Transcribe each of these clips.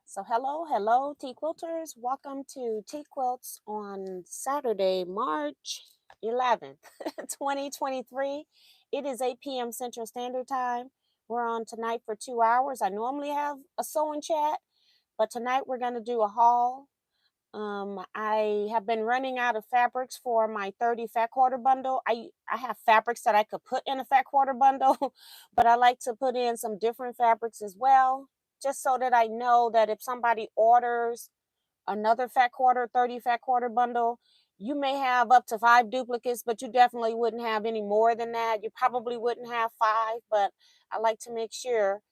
So hello, Teaquilters. Welcome to Teaquilts on Saturday, March 11th, 2023. It is 8 p.m. Central Standard Time. We're on tonight for 2 hours. I normally have a sewing chat, but tonight we're going to do a haul. I have been running out of fabrics for my 30 fat quarter bundle. I have fabrics that I could put in a fat quarter bundle, but I like to put in some different fabrics as well, just so that I know that if somebody orders another 30 fat quarter bundle, you may have up to 5 duplicates, but you definitely wouldn't have any more than that. You probably wouldn't have 5, but I like to make sure.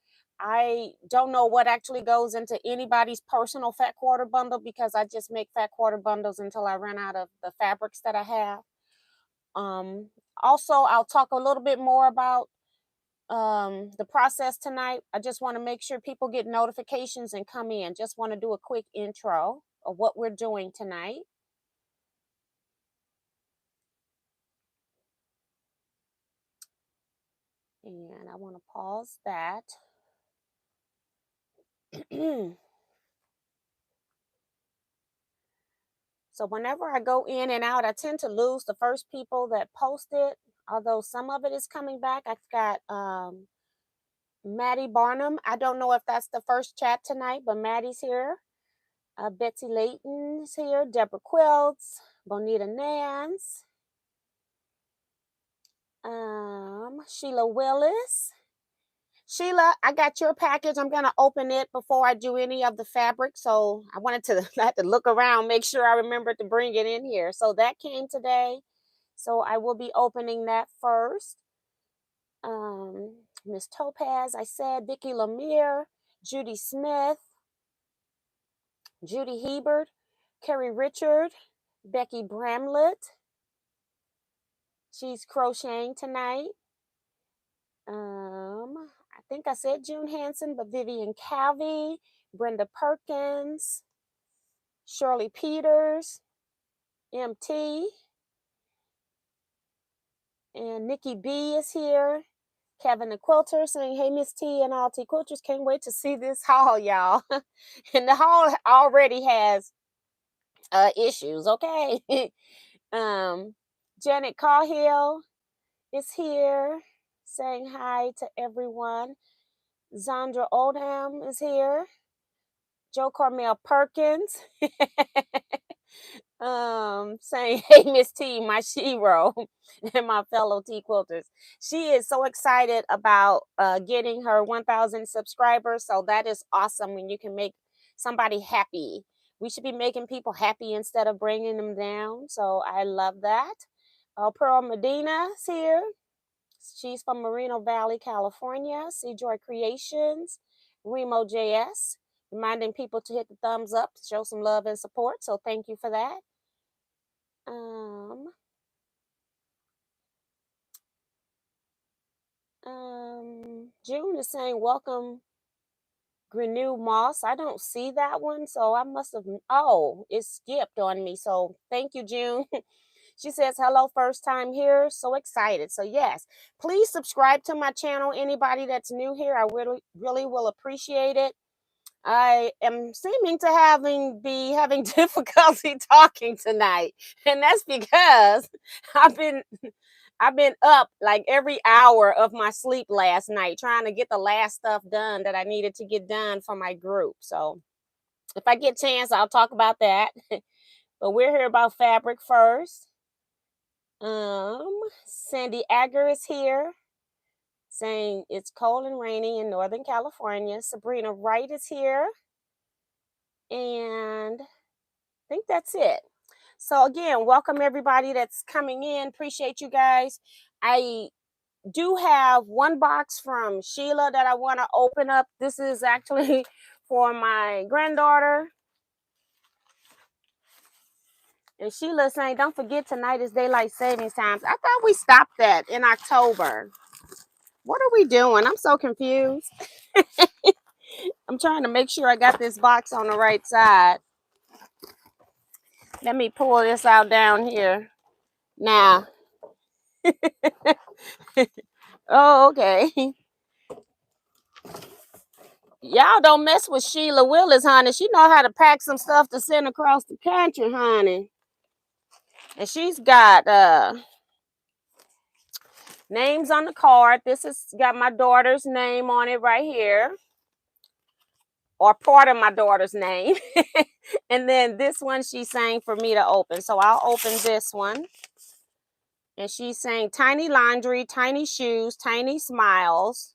I don't know what actually goes into anybody's personal fat quarter bundle because I just make fat quarter bundles until I run out of the fabrics that I have. Also, I'll talk a little bit more about the process tonight. I just want to make sure people get notifications and come in. Just want to do a quick intro of what we're doing tonight. And I want to pause that. So whenever I go in and out, I tend to lose the first people that post it, although some of it is coming back. I've got Maddie Barnum. I don't know if that's the first chat tonight, but Maddie's here. Betsy Layton's here. Deborah Quilts. Bonita Nance. Sheila Willis. Sheila, I got your package. I'm going to open it before I do any of the fabric. So I wanted to have to look around, make sure I remember to bring it in here. So that came today. So I will be opening that first. Miss Topaz, I said, Vicki Lemire, Judy Smith, Judy Hebert, Carrie Richard, Becky Bramlett. She's crocheting tonight. I think I said June Hansen, but Vivian Calvey, Brenda Perkins, Shirley Peters, MT, and Nikki B is here. Kevin the Quilter saying, hey, Miss T and all T Quilters, can't wait to see this haul, y'all. And the haul already has issues, okay? Janet Cahill is here saying hi to everyone. Zandra Oldham is here. Joe Carmel Perkins saying, hey, Miss T, my shero, and my fellow T Quilters. She is so excited about getting her 1,000 subscribers. So that is awesome when you can make somebody happy. We should be making people happy instead of bringing them down. So I love that. Pearl Medina is here. She's from Moreno Valley, California. Joy Creations, Remo JS, reminding people to hit the thumbs up to show some love and support. So thank you for that. June is saying welcome Grenew Moss. I don't see that one, so I must have, it skipped on me. So thank you, June. She says, hello, first time here. So excited. So yes, please subscribe to my channel. Anybody that's new here, I really will appreciate it. I am seeming to be having difficulty talking tonight. And that's because I've been up like every hour of my sleep last night trying to get the last stuff done that I needed to get done for my group. So if I get a chance, I'll talk about that. But we're here about fabric first. Sandy Agger is here saying it's cold and rainy in Northern California. Sabrina Wright is here. And I think that's it. So again, welcome everybody that's coming in. Appreciate you guys. I do have one box from Sheila that I want to open up. This is actually for my granddaughter. And Sheila saying, don't forget tonight is daylight savings times. I thought we stopped that in October. What are we doing? I'm so confused. I'm trying to make sure I got this box on the right side. Let me pull this out down here. Now. Oh, okay. Y'all don't mess with Sheila Willis, honey. She know how to pack some stuff to send across the country, honey. And she's got names on the card. This has got my daughter's name on it right here, or part of my daughter's name. And then this one she's saying for me to open. So I'll open this one. And she's saying tiny laundry, tiny shoes, tiny smiles.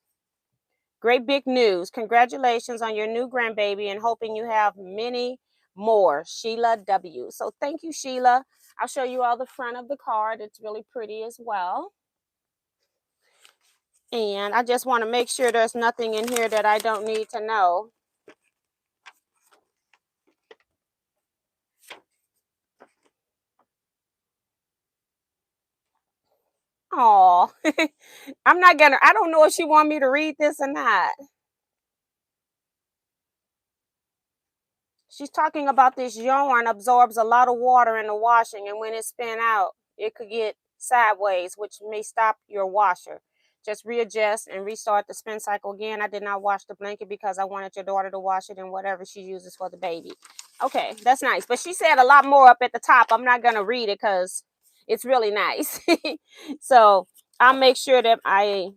Great big news. Congratulations on your new grandbaby and hoping you have many more. Sheila W. So thank you, Sheila. I'll show you all the front of the card. It's really pretty as well. And I just want to make sure there's nothing in here that I don't need to know. Oh, I don't know if she want me to read this or not. She's talking about this yarn absorbs a lot of water in the washing, and when it's spin out, it could get sideways, which may stop your washer. Just readjust and restart the spin cycle again. I did not wash the blanket because I wanted your daughter to wash it in whatever she uses for the baby. Okay, that's nice. But she said a lot more up at the top. I'm not going to read it because it's really nice. So I'll make sure that I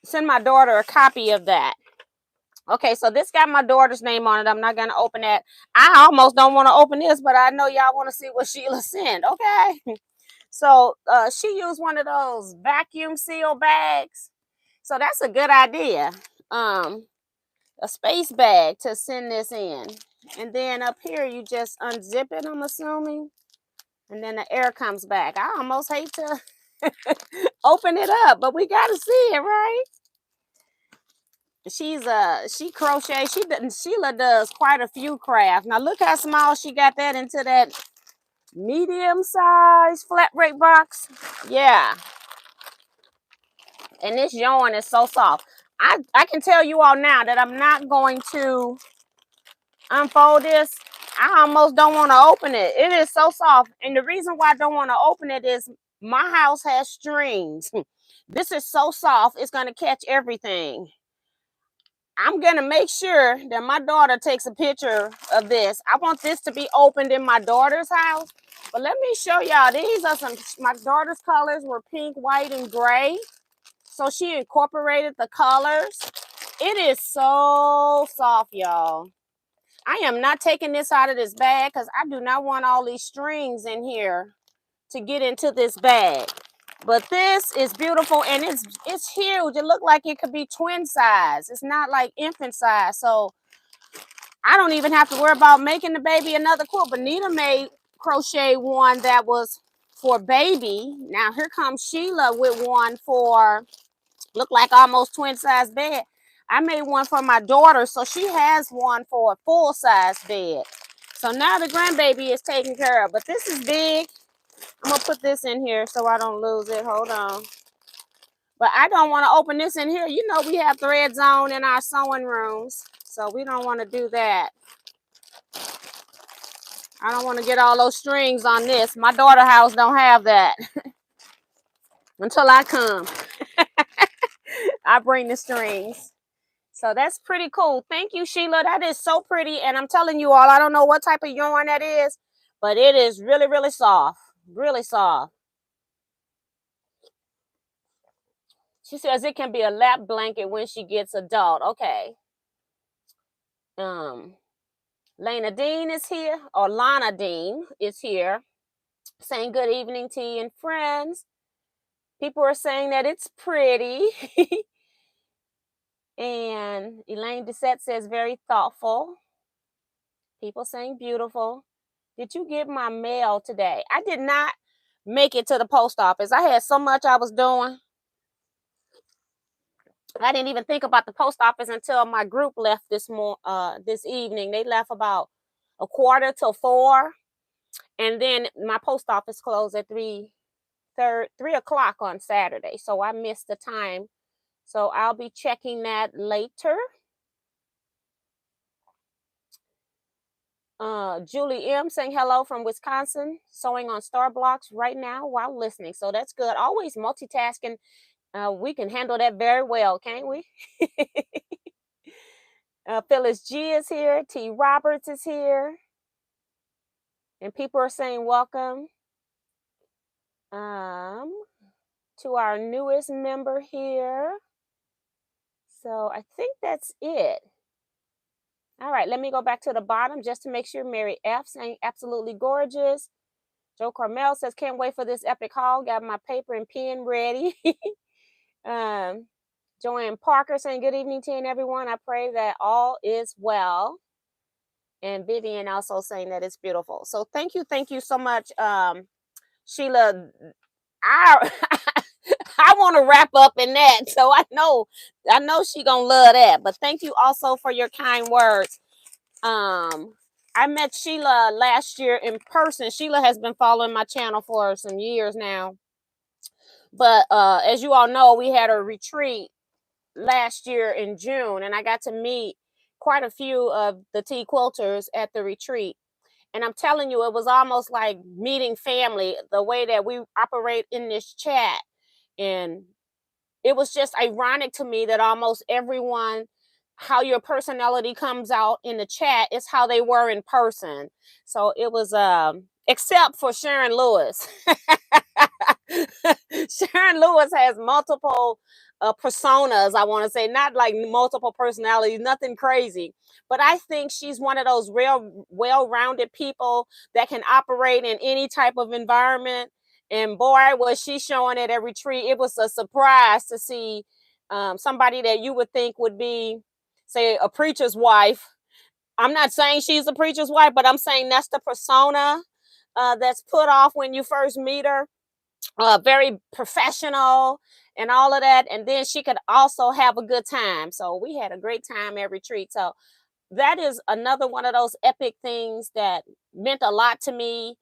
send my daughter a copy of that. Okay, so this got my daughter's name on it. I'm not going to open that. I almost don't want to open this, but I know y'all want to see what Sheila sent. Okay. So she used one of those vacuum seal bags. So that's a good idea. A space bag to send this in. And then up here, you just unzip it, I'm assuming. And then the air comes back. I almost hate to open it up, but we got to see it, right? She crochets. Sheila does quite a few crafts. Now look how small she got that into that medium size flat rate box. Yeah. And this yarn is so soft. I can tell you all now that I'm not going to unfold this. I almost don't want to open it. It is so soft. And the reason why I don't want to open it is my house has strings. This is so soft. It's going to catch everything. I'm going to make sure that my daughter takes a picture of this. I want this to be opened in my daughter's house. But let me show y'all. These are my daughter's colors were pink, white, and gray. So she incorporated the colors. It is so soft, y'all. I am not taking this out of this bag because I do not want all these strings in here to get into this bag. But this is beautiful, and it's huge. It looked like it could be twin size. It's not like infant size. So I don't even have to worry about making the baby another quilt. Bonita made crochet one that was for baby. Now here comes Sheila with one for look like almost twin size bed. I made one for my daughter, so she has one for a full size bed. So now the grandbaby is taken care of. But this is big. I'm gonna put this in here so I don't lose it. Hold on. But I don't want to open this in here. You know we have thread zone in our sewing rooms, so we don't want to do that. I don't want to get all those strings on this. My daughter's house don't have that. Until I come. I bring the strings. So that's pretty cool. Thank you, Sheila. That is so pretty. And I'm telling you all, I don't know what type of yarn that is, but it is really, really soft. Really soft. She says it can be a lap blanket when she gets adult. Okay. Lana Dean is here, or Lana Dean is here, saying good evening to you and friends. People are saying that it's pretty. And Elaine Bissette says very thoughtful. People saying beautiful. Did you get my mail today? I did not make it to the post office. I had so much I was doing. I didn't even think about the post office until my group left this evening. They left about 3:45, and then my post office closed at 3:00 on Saturday. So I missed the time. So I'll be checking that later. Julie M saying hello from Wisconsin, sewing on star blocks right now while listening. So that's good. Always multitasking. We can handle that very well, can't we? Phyllis G is here. T. Roberts is here. And people are saying welcome to our newest member here. So I think that's it. All right, let me go back to the bottom just to make sure. Mary F saying absolutely gorgeous. Joe Carmel says, can't wait for this epic haul. Got my paper and pen ready. Joanne Parker saying, good evening to everyone. I pray that all is well. And Vivian also saying that it's beautiful. So thank you so much, Sheila. I I want to wrap up in that. So I know she gonna love that. But thank you also for your kind words. I met Sheila last year in person. Sheila has been following my channel for some years now. But as you all know, we had a retreat last year in June, and I got to meet quite a few of the Teaquilters at the retreat. And I'm telling you, it was almost like meeting family, the way that we operate in this chat. And it was just ironic to me that almost everyone, how your personality comes out in the chat is how they were in person. So it was except for Sharon Lewis. Sharon Lewis has multiple personas, I want to say, not like multiple personalities, nothing crazy. But I think she's one of those real well-rounded people that can operate in any type of environment. And boy, was she showing it at retreat. It was a surprise to see somebody that you would think would be, say, a preacher's wife. I'm not saying she's a preacher's wife, but I'm saying that's the persona that's put off when you first meet her. Very professional and all of that. And then she could also have a good time. So we had a great time at retreat. So that is another one of those epic things that meant a lot to me.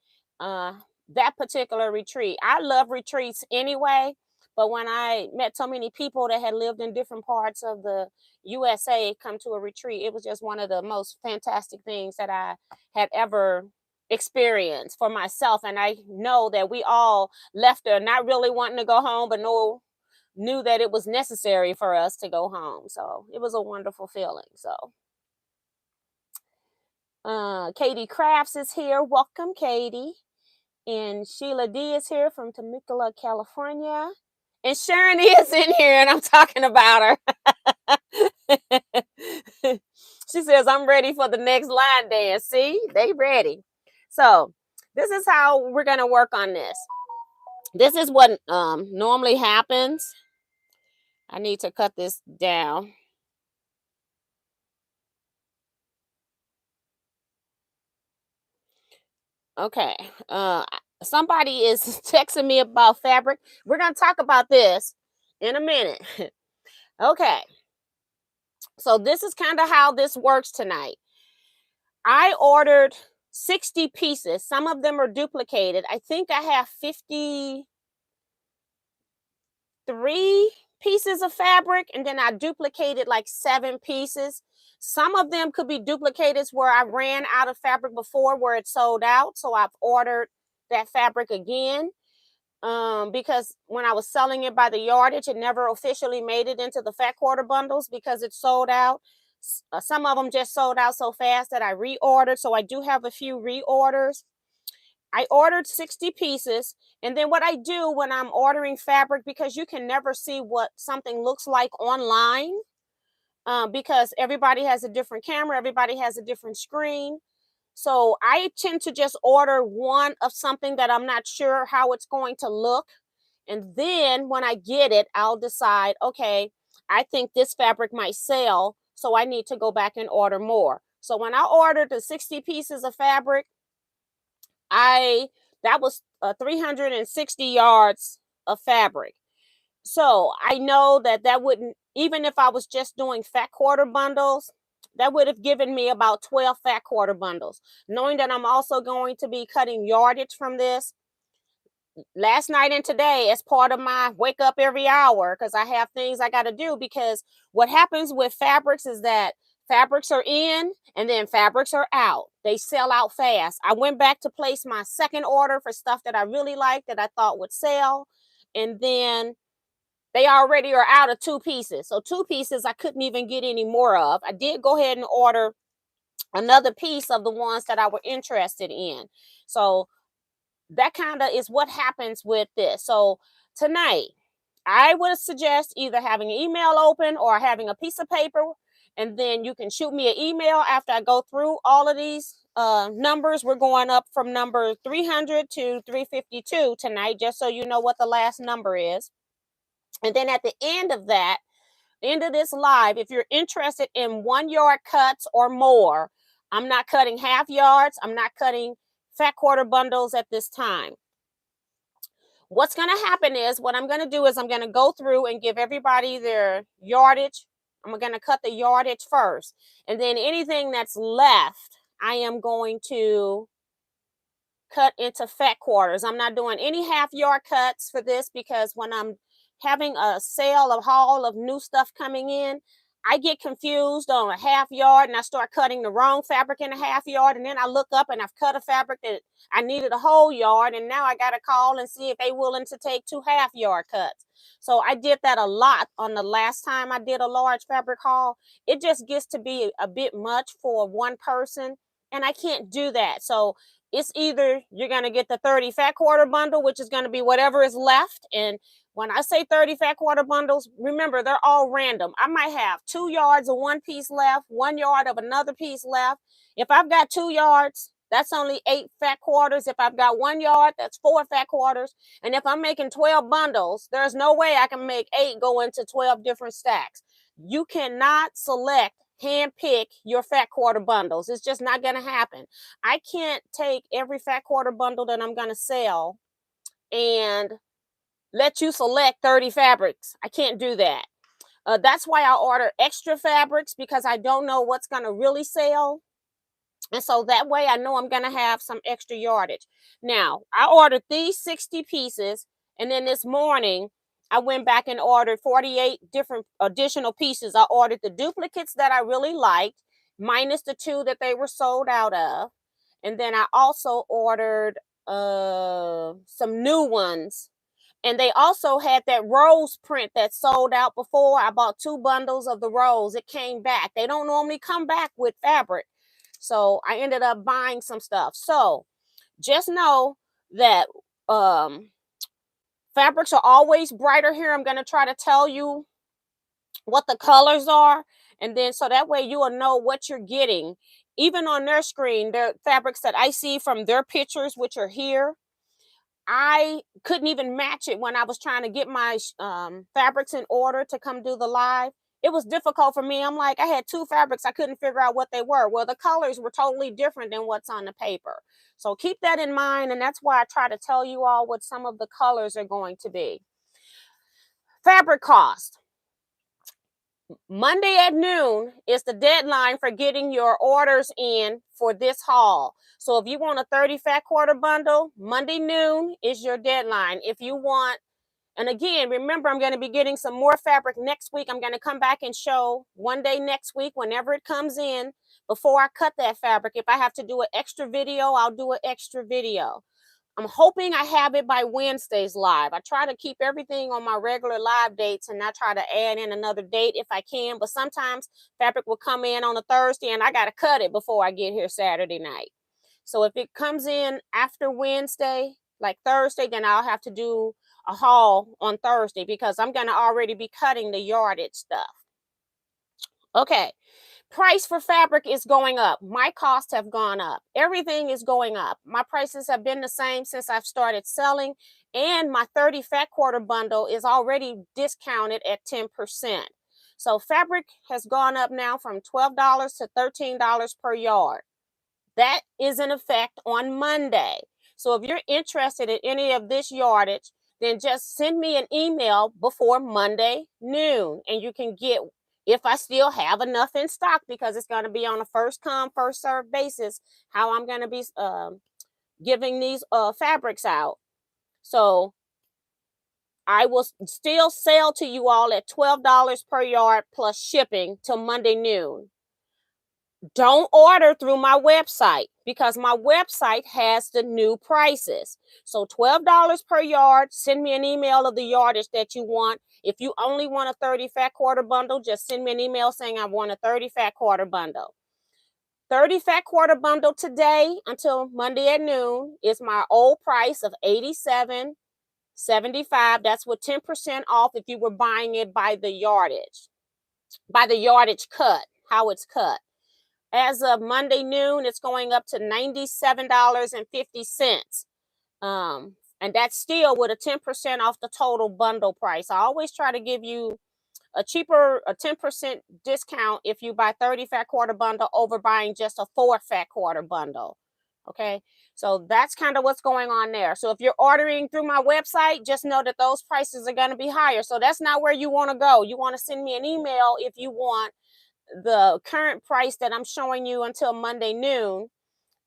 That particular retreat. I love retreats anyway, but when I met so many people that had lived in different parts of the USA come to a retreat, it was just one of the most fantastic things that I had ever experienced for myself. And I know that we all left there not really wanting to go home, but knew that it was necessary for us to go home. So it was a wonderful feeling. So Katie Crafts is here. Welcome, Katie. And Sheila D is here from Temecula, California. And Sharon is in here, and I'm talking about her. She says, I'm ready for the next line dance. See, they ready. So this is how we're going to work on this. This is what normally happens. I need to cut this down. Okay. Somebody is texting me about fabric. We're going to talk about this in a minute. Okay. So this is kind of how this works tonight. I ordered 60 pieces. Some of them are duplicated. I think I have 53 pieces of fabric, and then I duplicated like 7 pieces. Some of them could be duplicated where I ran out of fabric before where it sold out. So I've ordered that fabric again. Because when I was selling it by the yardage, it never officially made it into the fat quarter bundles because it sold out. Some of them just sold out so fast that I reordered. So I do have a few reorders. I ordered 60 pieces. And then what I do when I'm ordering fabric, because you can never see what something looks like online, because everybody has a different camera, everybody has a different screen. So I tend to just order one of something that I'm not sure how it's going to look. And then when I get it, I'll decide, okay, I think this fabric might sell, so I need to go back and order more. So when I ordered the 60 pieces of fabric, that was 360 yards of fabric. So I know that wouldn't, even if I was just doing fat quarter bundles, that would have given me about 12 fat quarter bundles. Knowing that I'm also going to be cutting yardage from this, last night and today as part of my wake up every hour, because I have things I got to do. Because what happens with fabrics is that fabrics are in and then fabrics are out. They sell out fast. I went back to place my second order for stuff that I really liked that I thought would sell, and then they already are out of 2 pieces. So 2 pieces I couldn't even get any more of. I did go ahead and order another piece of the ones that I were interested in. So that kind of is what happens with this. So tonight, I would suggest either having an email open or having a piece of paper, and then you can shoot me an email after I go through all of these numbers. We're going up from number 300 to 352 tonight, just so you know what the last number is. And then at the end of that, end of this live, if you're interested in 1 yard cuts or more, I'm not cutting half yards. I'm not cutting fat quarter bundles at this time. What's going to happen is, what I'm going to do is I'm going to go through and give everybody their yardage. I'm going to cut the yardage first. And then anything that's left, I am going to cut into fat quarters. I'm not doing any half yard cuts for this, because when I'm having a sale, a haul of new stuff coming in, I get confused on a half yard and I start cutting the wrong fabric in a half yard. And then I look up and I've cut a fabric that I needed a whole yard. And now I got to call and see if they're willing to take 2 half yard cuts. So I did that a lot on the last time I did a large fabric haul. It just gets to be a bit much for one person, and I can't do that. So it's either you're going to get the 30 fat quarter bundle, which is going to be whatever is left. And when I say 30 fat quarter bundles, remember, they're all random. I might have 2 yards of one piece left, 1 yard of another piece left. If I've got 2 yards, that's only 8 fat quarters. If I've got 1 yard, that's 4 fat quarters. And if I'm making 12 bundles, there's no way I can make 8 go into 12 different stacks. You cannot select, hand pick your fat quarter bundles. It's just not going to happen. I can't take every fat quarter bundle that I'm going to sell and let you select 30 fabrics. I can't do that. That's why I order extra fabrics, because I don't know what's going to really sell. And so that way I know I'm going to have some extra yardage. Now, I ordered these 60 pieces. And then this morning, I went back and ordered 48 different additional pieces. I ordered the duplicates that I really liked, minus the 2 that they were sold out of. And then I also ordered some new ones. And they also had that rose print that sold out before. I bought 2 bundles of the rose. It came back. They don't normally come back with fabric. So I ended up buying some stuff. So just know that fabrics are always brighter here. I'm going to try to tell you what the colors are. And then so that way you will know what you're getting. Even on their screen, the fabrics that I see from their pictures, which are here, I couldn't even match it when I was trying to get my fabrics in order to come do the live. It was difficult for me. I'm like, I had 2 fabrics. I couldn't figure out what they were. Well, the colors were totally different than what's on the paper. So keep that in mind. And that's why I try to tell you all what some of the colors are going to be. Fabric cost. Monday at noon is the deadline for getting your orders in for this haul. So if you want a 30 fat quarter bundle, Monday noon is your deadline. If you want, and again, remember, I'm going to be getting some more fabric next week. I'm going to come back and show one day next week, whenever it comes in, before I cut that fabric. If I have to do an extra video, I'll do an extra video. I'm hoping I have it by Wednesday's live. I try to keep everything on my regular live dates and not try to add in another date if I can. But sometimes fabric will come in on a Thursday and I got to cut it before I get here Saturday night. So if it comes in after Wednesday, like Thursday, then I'll have to do a haul on Thursday, because I'm going to already be cutting the yardage stuff. Okay. Price for fabric is going up. My costs have gone up. Everything is going up. My prices have been the same since I've started selling, and my 30 fat quarter bundle is already discounted at 10%. So fabric has gone up now from $12 to $13 per yard. That is in effect on Monday. So if you're interested in any of this yardage, then just send me an email before Monday noon, and you can get, if I still have enough in stock, because it's going to be on a first come, first served basis, how I'm going to be giving these fabrics out. So I will still sell to you all at $12 per yard plus shipping till Monday noon. Don't order through my website, because my website has the new prices. So $12 per yard. Send me an email of the yardage that you want. If you only want a 30 fat quarter bundle, just send me an email saying I want a 30 fat quarter bundle. 30 fat quarter bundle today until Monday at noon is my old price of $87.75. That's with 10% off if you were buying it by the yardage cut, how it's cut. As of Monday noon, it's going up to $97.50. And that's still with a 10% off the total bundle price. I always try to give you a 10% discount if you buy 30 fat quarter bundle over buying just a 4 fat quarter bundle. Okay, so that's kind of what's going on there. So if you're ordering through my website, just know that those prices are going to be higher. So that's not where you want to go. You want to send me an email if you want the current price that I'm showing you until Monday noon.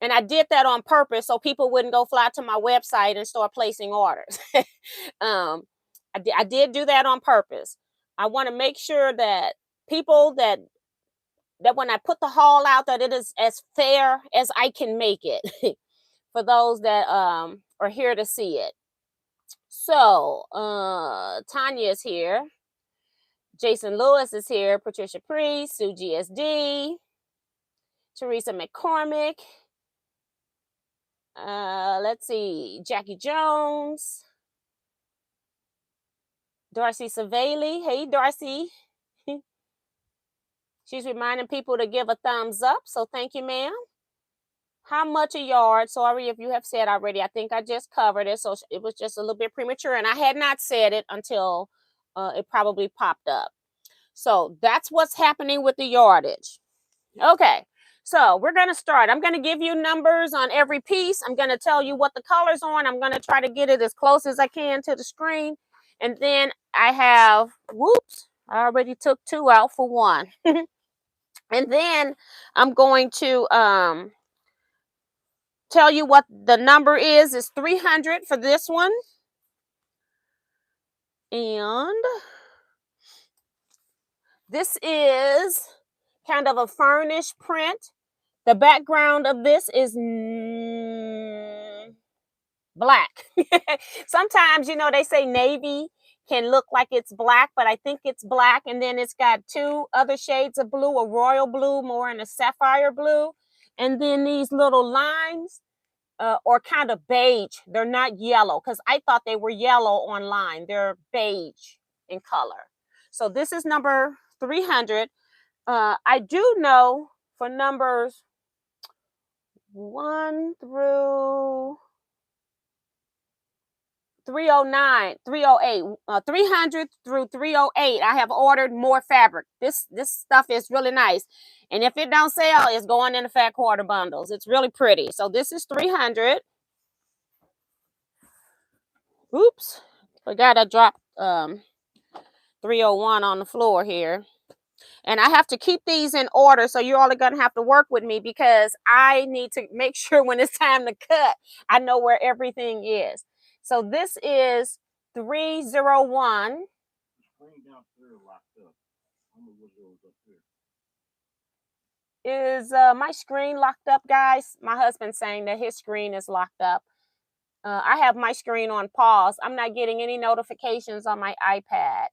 And I did that on purpose so people wouldn't go fly to my website and start placing orders. I did do that on purpose. I want to make sure that people that when I put the haul out, that it is as fair as I can make it for those that are here to see it. So Tanya is here. Jason Lewis is here. Patricia Priest, Sue GSD, Teresa McCormick. Let's see, Jackie Jones, Darcy Savali. Hey, Darcy. She's reminding people to give a thumbs up. So thank you, ma'am. How much a yard? Sorry if you have said already. I think I just covered it. So it was just a little bit premature. And I had not said it until it probably popped up. So that's what's happening with the yardage. Okay. So we're going to start. I'm going to give you numbers on every piece. I'm going to tell you what the color's on. I'm going to try to get it as close as I can to the screen. And then I have, whoops, I already took 2 out for 1. And then I'm going to tell you what the number is. It's 300 for this one. And this is kind of a furnished print. The background of this is black. Sometimes, you know, they say navy can look like it's black, but I think it's black. And then it's got 2 other shades of blue, a royal blue, more in a sapphire blue. And then these little lines are kind of beige. They're not yellow, because I thought they were yellow online. They're beige in color. So this is number 300. I do know for numbers 1 through 309, 308, 300 through 308, I have ordered more fabric. This stuff is really nice. And if it don't sell, it's going in the fat quarter bundles. It's really pretty. So this is 300. Oops, forgot I dropped 301 on the floor here. And I have to keep these in order, so you're all going to have to work with me, because I need to make sure when it's time to cut, I know where everything is. So this is 301. Is my screen locked up, guys? My husband's saying that his screen is locked up. I have my screen on pause. I'm not getting any notifications on my iPad.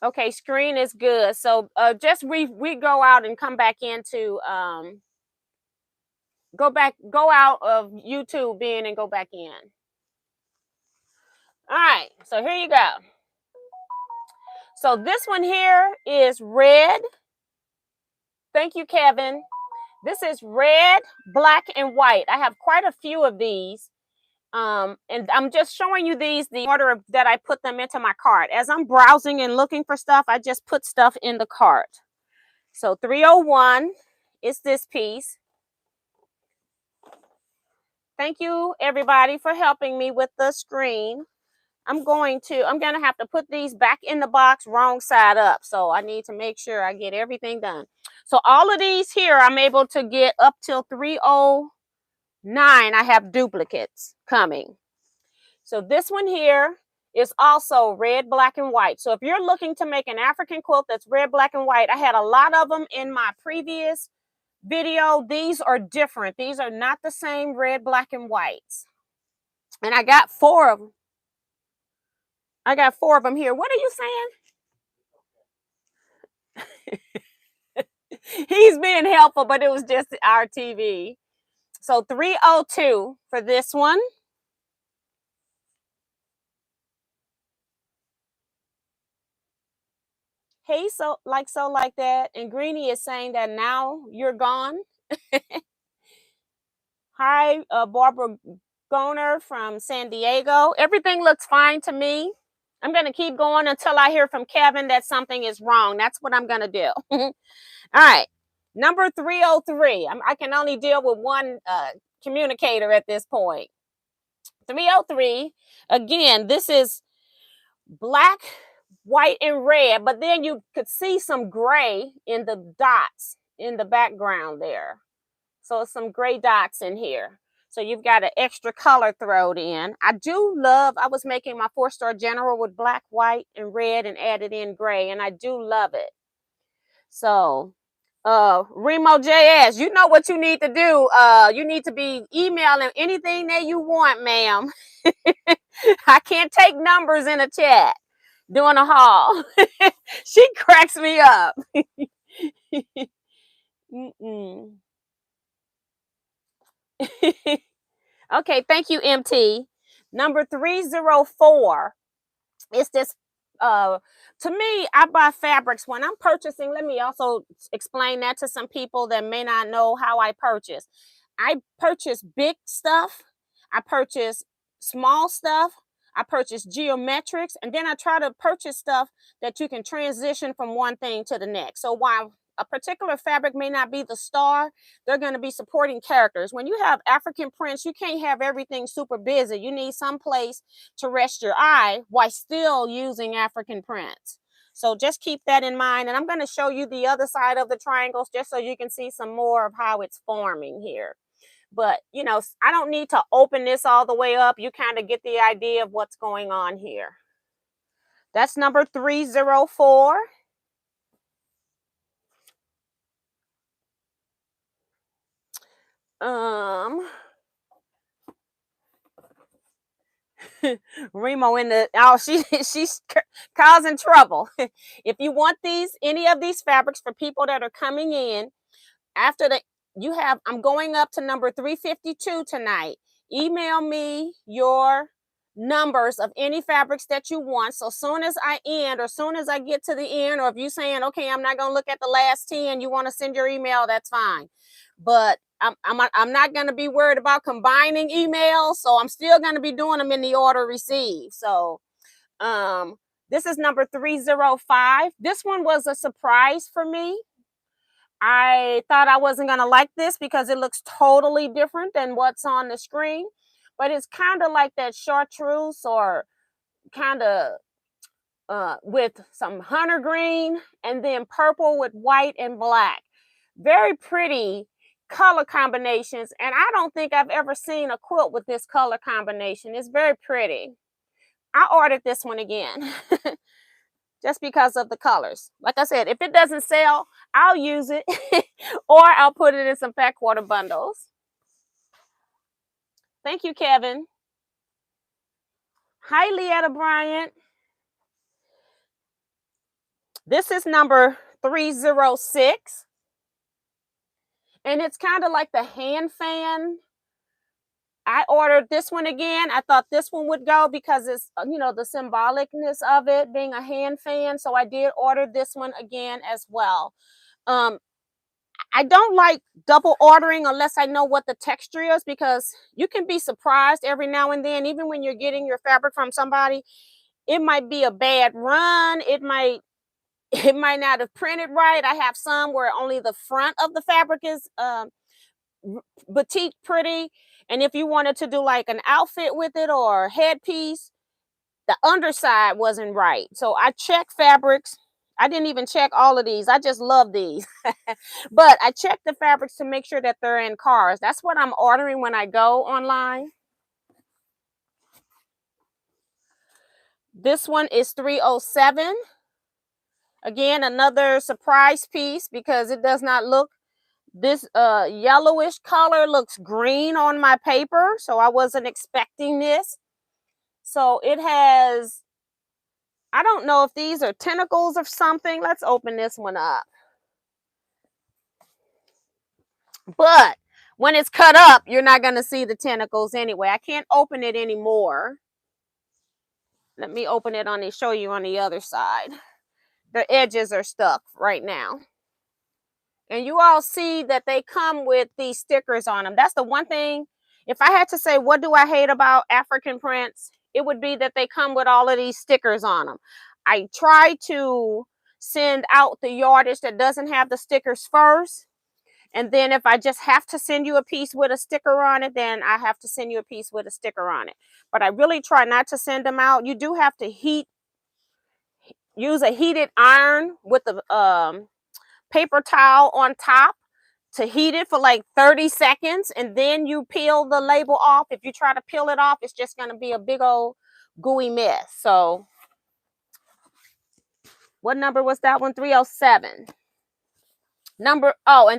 Okay, screen is good. So just we go out and come back into go out of YouTube in and go back in. All right, so here you go. So this one here is red. Thank you, Kevin. This is red, black, and white. I have quite a few of these. And I'm just showing you these, the order that I put them into my cart. As I'm browsing and looking for stuff, I just put stuff in the cart. So 301 is this piece. Thank you, everybody, for helping me with the screen. I'm going to have to put these back in the box wrong side up. So I need to make sure I get everything done. So all of these here, I'm able to get up till 301. 9, I have duplicates coming. So this one here is also red, black, and white. So if you're looking to make an African quilt that's red, black, and white, I had a lot of them in my previous video. These are different. These are not the same red, black, and whites. And I got 4 of them. I got 4 of them here. What are you saying? He's being helpful, but it was just our TV. So 302 for this one. Hey, so like that. And Greenie is saying that now you're gone. Hi, Barbara Goner from San Diego. Everything looks fine to me. I'm going to keep going until I hear from Kevin that something is wrong. That's what I'm going to do. All right. Number 303. I can only deal with one communicator at this point. 303. Again, this is black, white, and red, but then you could see some gray in the dots in the background there. So some gray dots in here. So you've got an extra color thrown in. I was making my 4-star general with black, white, and red and added in gray, and I do love it. So Remo JS, you know what you need to do. You need to be emailing anything that you want, ma'am. I can't take numbers in a chat doing a haul. She cracks me up. Okay, thank you, MT. Number 304 is this. To me, I buy fabrics when I'm purchasing. Let me also explain that to some people that may not know how I purchase. I purchase big stuff. I purchase small stuff. I purchase geometrics, and then I try to purchase stuff that you can transition from one thing to the next. So while a particular fabric may not be the star, they're going to be supporting characters. When you have African prints, you can't have everything super busy. You need some place to rest your eye while still using African prints. So just keep that in mind. And I'm going to show you the other side of the triangles just so you can see some more of how it's forming here. But, you know, I don't need to open this all the way up. You kind of get the idea of what's going on here. That's number 304. Remo in the she's causing trouble. If you want any of these fabrics for people that are coming in after I'm going up to number 352 tonight. Email me your numbers of any fabrics that you want. So soon as I end, or soon as I get to the end, or if you're saying, okay, I'm not going to look at the last 10, you want to send your email, that's fine. But I'm not going to be worried about combining emails. So I'm still going to be doing them in the order received. So this is number 305. This one was a surprise for me. I thought I wasn't going to like this because it looks totally different than what's on the screen. But it's kind of like that chartreuse, or kind of with some hunter green and then purple with white and black. Very pretty color combinations. And I don't think I've ever seen a quilt with this color combination. It's very pretty. I ordered this one again. Just because of the colors. Like I said, if it doesn't sell, I'll use it or I'll put it in some fat quarter bundles. Thank you, Kevin. Hi, Leetta Bryant. This is number 306. And it's kind of like the hand fan. I ordered this one again. I thought this one would go because it's, you know, the symbolicness of it being a hand fan. So I did order this one again as well. I don't like double ordering unless I know what the texture is, because you can be surprised every now and then, even when you're getting your fabric from somebody. It might be a bad run. It might not have printed right. I have some where only the front of the fabric is batik pretty. And if you wanted to do like an outfit with it or headpiece, the underside wasn't right. So I check fabrics. I didn't even check all of these. I just love these. But I check the fabrics to make sure that they're in cars. That's what I'm ordering when I go online. This one is 307. Again, another surprise piece because it does not look, this yellowish color looks green on my paper, so I wasn't expecting this. So it has, I don't know if these are tentacles or something. Let's open this one up. But when it's cut up, you're not going to see the tentacles anyway. I can't open it anymore. Let me open it on and show you on the other side. The edges are stuck right now. And you all see that they come with these stickers on them. That's the one thing. If I had to say, what do I hate about African prints? It would be that they come with all of these stickers on them. I try to send out the yardage that doesn't have the stickers first. And then if I just have to send you a piece with a sticker on it, then I have to send you a piece with a sticker on it. But I really try not to send them out. You do have to use a heated iron with the paper towel on top to heat it for like 30 seconds. And then you peel the label off. If you try to peel it off, it's just going to be a big old gooey mess. So what number was that one? 307. And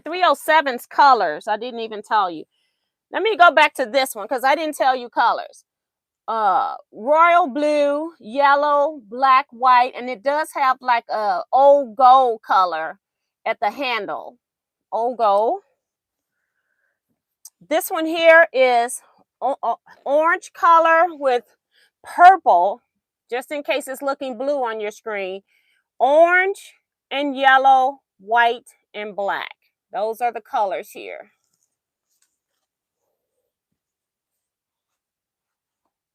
307's colors, I didn't even tell you. Let me go back to this one because I didn't tell you colors. Royal blue, yellow, black, white, and it does have like a old gold color at the handle. Old gold. This one here is orange color with purple, just in case it's looking blue on your screen. Orange and yellow, white and black. Those are the colors here.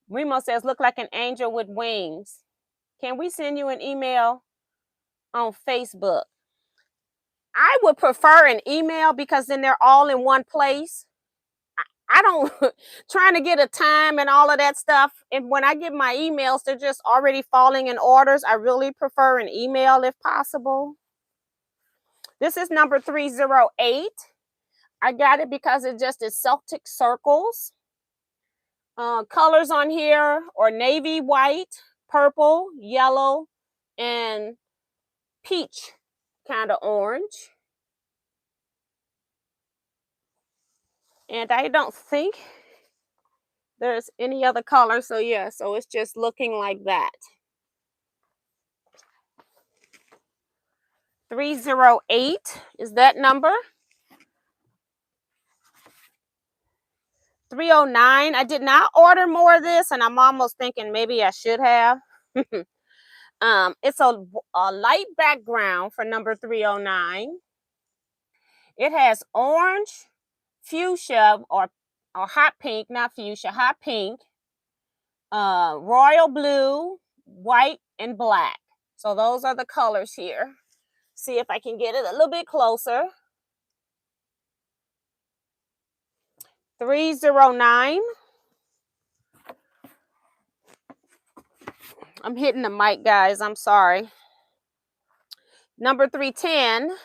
Remo says, look like an angel with wings. Can we send you an email on Facebook? I would prefer an email because then they're all in one place. I don't trying to get a time and all of that stuff. And when I get my emails, they're just already falling in orders. I really prefer an email if possible. This is number 308. I got it because it just is Celtic circles. Colors on here are navy white, purple, yellow, and peach kind of orange. And I don't think there's any other color. So yeah, so it's just looking like that. 308 is that number. 309. I did not order more of this, and I'm almost thinking maybe I should have. It's a light background for number 309. It has orange, fuchsia, or hot pink, not fuchsia, hot pink, royal blue, white, and black. So those are the colors here. See if I can get it a little bit closer. 309. I'm hitting the mic, guys. I'm sorry. Number 310.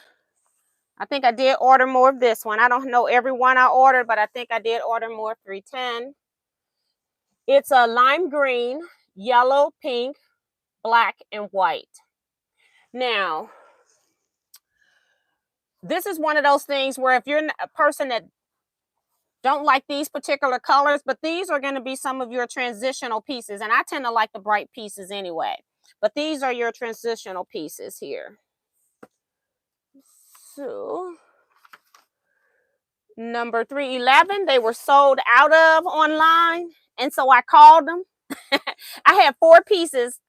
I think I did order more of this one. I don't know every one I ordered, but I think I did order more. 310. It's a lime green, yellow, pink, black, and white. Now, this is one of those things where if you're a person that don't like these particular colors, but these are going to be some of your transitional pieces. And I tend to like the bright pieces anyway. But these are your transitional pieces here. So, number 311, they were sold out of online. And so I called them. I had 4 pieces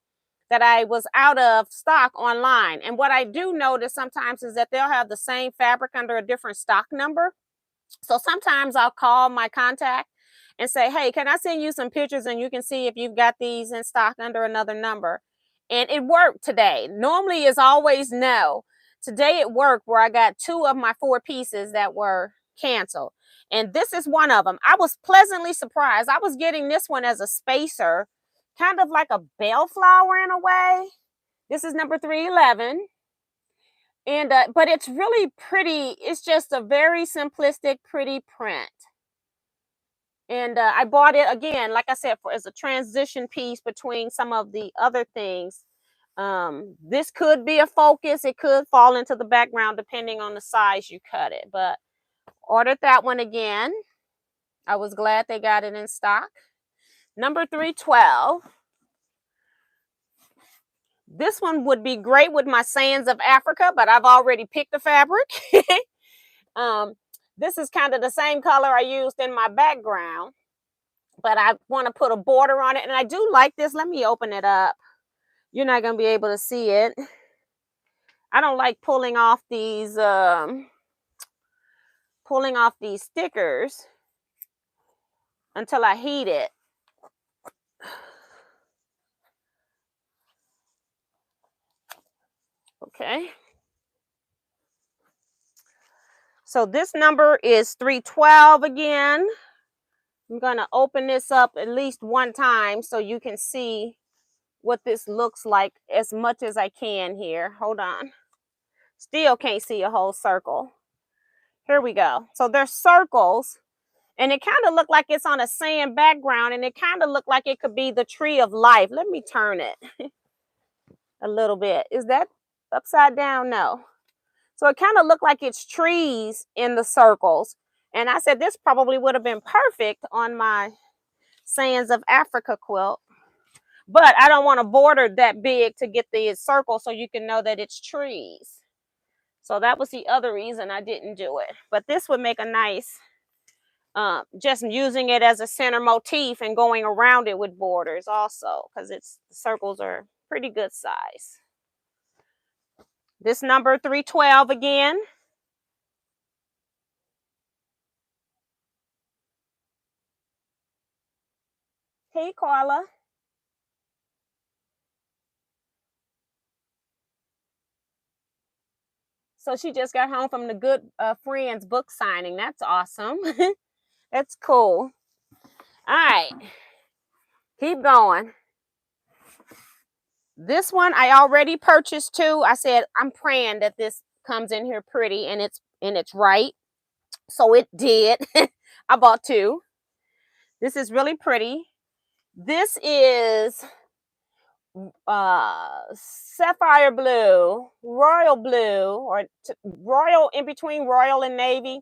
that I was out of stock online. And what I do notice sometimes is that they'll have the same fabric under a different stock number. So sometimes I'll call my contact and say, hey, can I send you some pictures and you can see if you've got these in stock under another number? And it worked today. Normally it's always no. Today it worked where I got 2 of my 4 pieces that were canceled. And this is one of them. I was pleasantly surprised. I was getting this one as a spacer, kind of like a bellflower in a way. This is number 311. And but it's really pretty. It's just a very simplistic, pretty print. And I bought it again, like I said, for as a transition piece between some of the other things. This could be a focus. It could fall into the background depending on the size you cut it. But ordered that one again. I was glad they got it in stock. Number 312. This one would be great with my Sands of Africa, but I've already picked the fabric. This is kind of the same color I used in my background, but I want to put a border on it. And I do like this. Let me open it up. You're not going to be able to see it. I don't like pulling off these stickers until I heat it. Okay. So this number is 312 again. I'm going to open this up at least one time so you can see what this looks like as much as I can here. Hold on. Still can't see a whole circle. Here we go. So there's circles, and it kind of looked like it's on a sand background, and it kind of looked like it could be the tree of life. Let me turn it a little bit. Is that upside down? No. So it kind of looked like it's trees in the circles. And I said this probably would have been perfect on my Sands of Africa quilt. But I don't want a border that big to get the circle so you can know that it's trees. So that was the other reason I didn't do it. But this would make a nice, just using it as a center motif and going around it with borders also, because the circles are pretty good size. This number 312 again. Hey, Carla. So she just got home from the Good Friends book signing. That's awesome. That's cool. All right. Keep going. This one I already purchased too. I said I'm praying that this comes in here pretty and it's right. So it did. I bought two. This is really pretty. This is sapphire blue, royal blue, or royal, in between royal and navy,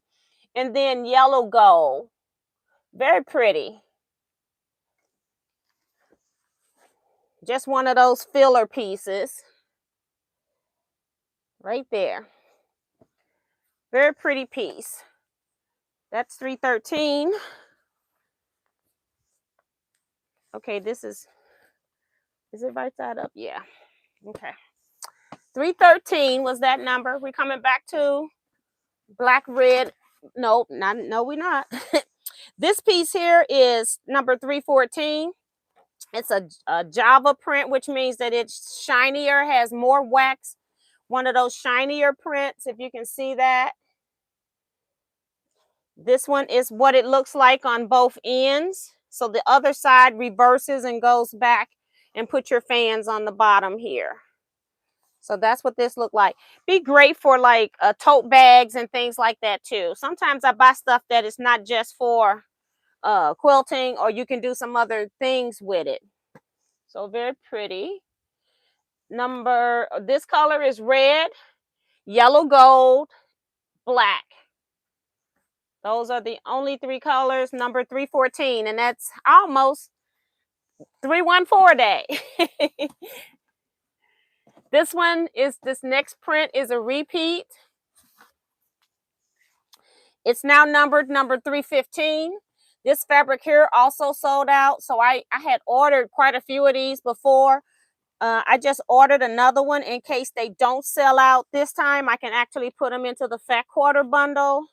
and then yellow gold. Very pretty. Just one of those filler pieces right there. Very pretty piece. That's 313. Okay, this is it right side up? Yeah. Okay. 313 was that number. We're coming back to black, red. No, we're not. This piece here is number 314. It's a Java print, which means that it's shinier, has more wax. One of those shinier prints, if you can see that. This one is what it looks like on both ends. So the other side reverses and goes back, and put your fans on the bottom here. So that's what this looked like. Be great for like tote bags and things like that too. Sometimes I buy stuff that is not just for quilting, or you can do some other things with it. So very pretty. This color is red, yellow gold, black. Those are the only three colors. Number 314, and that's almost 314 day. This next print is a repeat. It's now numbered number 315. This fabric here also sold out. So I had ordered quite a few of these before. I just ordered another one in case they don't sell out this time. I can actually put them into the fat quarter bundle.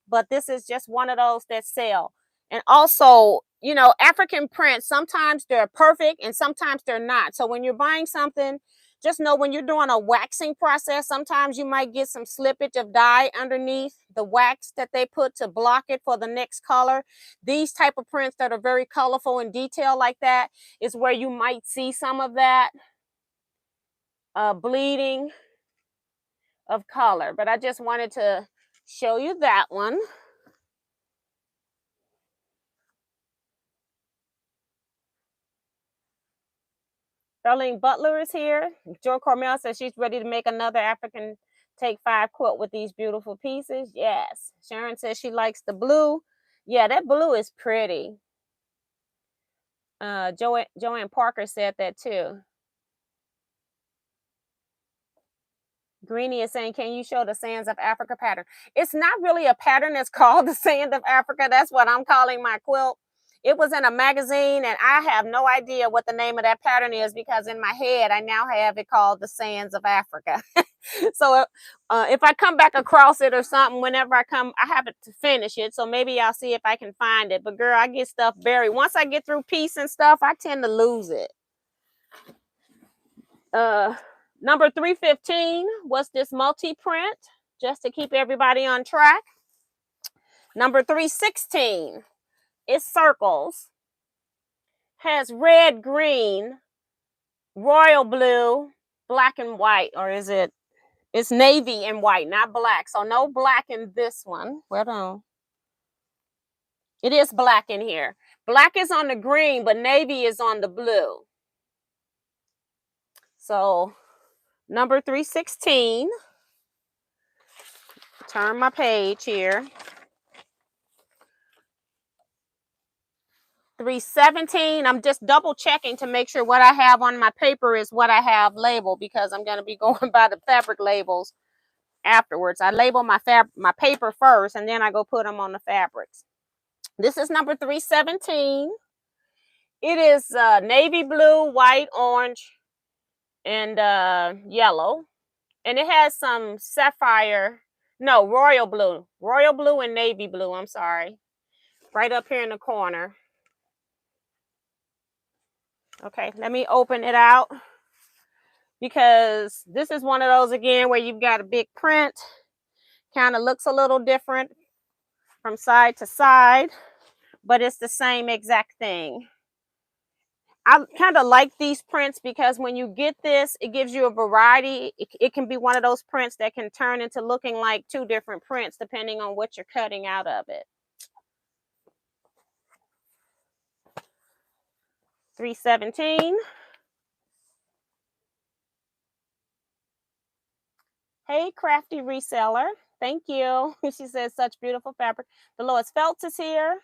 But this is just one of those that sell. And also, you know, African prints, sometimes they're perfect and sometimes they're not. So when you're buying something, just know when you're doing a waxing process, sometimes you might get some slippage of dye underneath the wax that they put to block it for the next color. These type of prints that are very colorful and detailed like that is where you might see some of that bleeding of color, but I just wanted to show you that one. Darlene Butler is here. Joy Cormel says she's ready to make another African Take 5 quilt with these beautiful pieces. Yes. Sharon says she likes the blue. Yeah, that blue is pretty. Joanne Parker said that too. Greenie is saying, can you show the Sands of Africa pattern? It's not really a pattern. It's called the Sands of Africa. That's what I'm calling my quilt. It was in a magazine, and I have no idea what the name of that pattern is because in my head, I now have it called the Sands of Africa. So if I come back across it or something, whenever I come, I have it to finish it. So maybe I'll see if I can find it. But girl, I get stuff buried. Once I get through piece and stuff, I tend to lose it. Number 315 was this multi-print, just to keep everybody on track. Number 316 is circles. Has red, green, royal blue, black and white, or is it? It's navy and white, not black. So no black in this one. Well done. It is black in here. Black is on the green, but navy is on the blue. So number 316. Turn my page here. 317. I'm just double checking to make sure what I have on my paper is what I have labeled, because I'm going to be going by the fabric labels afterwards. I label my paper first, and then I go put them on the fabrics. This is number 317. It is navy blue, white, orange, and yellow. And it has some sapphire, no, royal blue and navy blue, I'm sorry. Right up here in the corner. Okay, let me open it out, because this is one of those again where you've got a big print. Kind of looks a little different from side to side, but it's the same exact thing. I kind of like these prints because when you get this, it gives you a variety. It can be one of those prints that can turn into looking like two different prints depending on what you're cutting out of it. 317. Hey, crafty reseller. Thank you. She says such beautiful fabric. Dolores Feltz is here.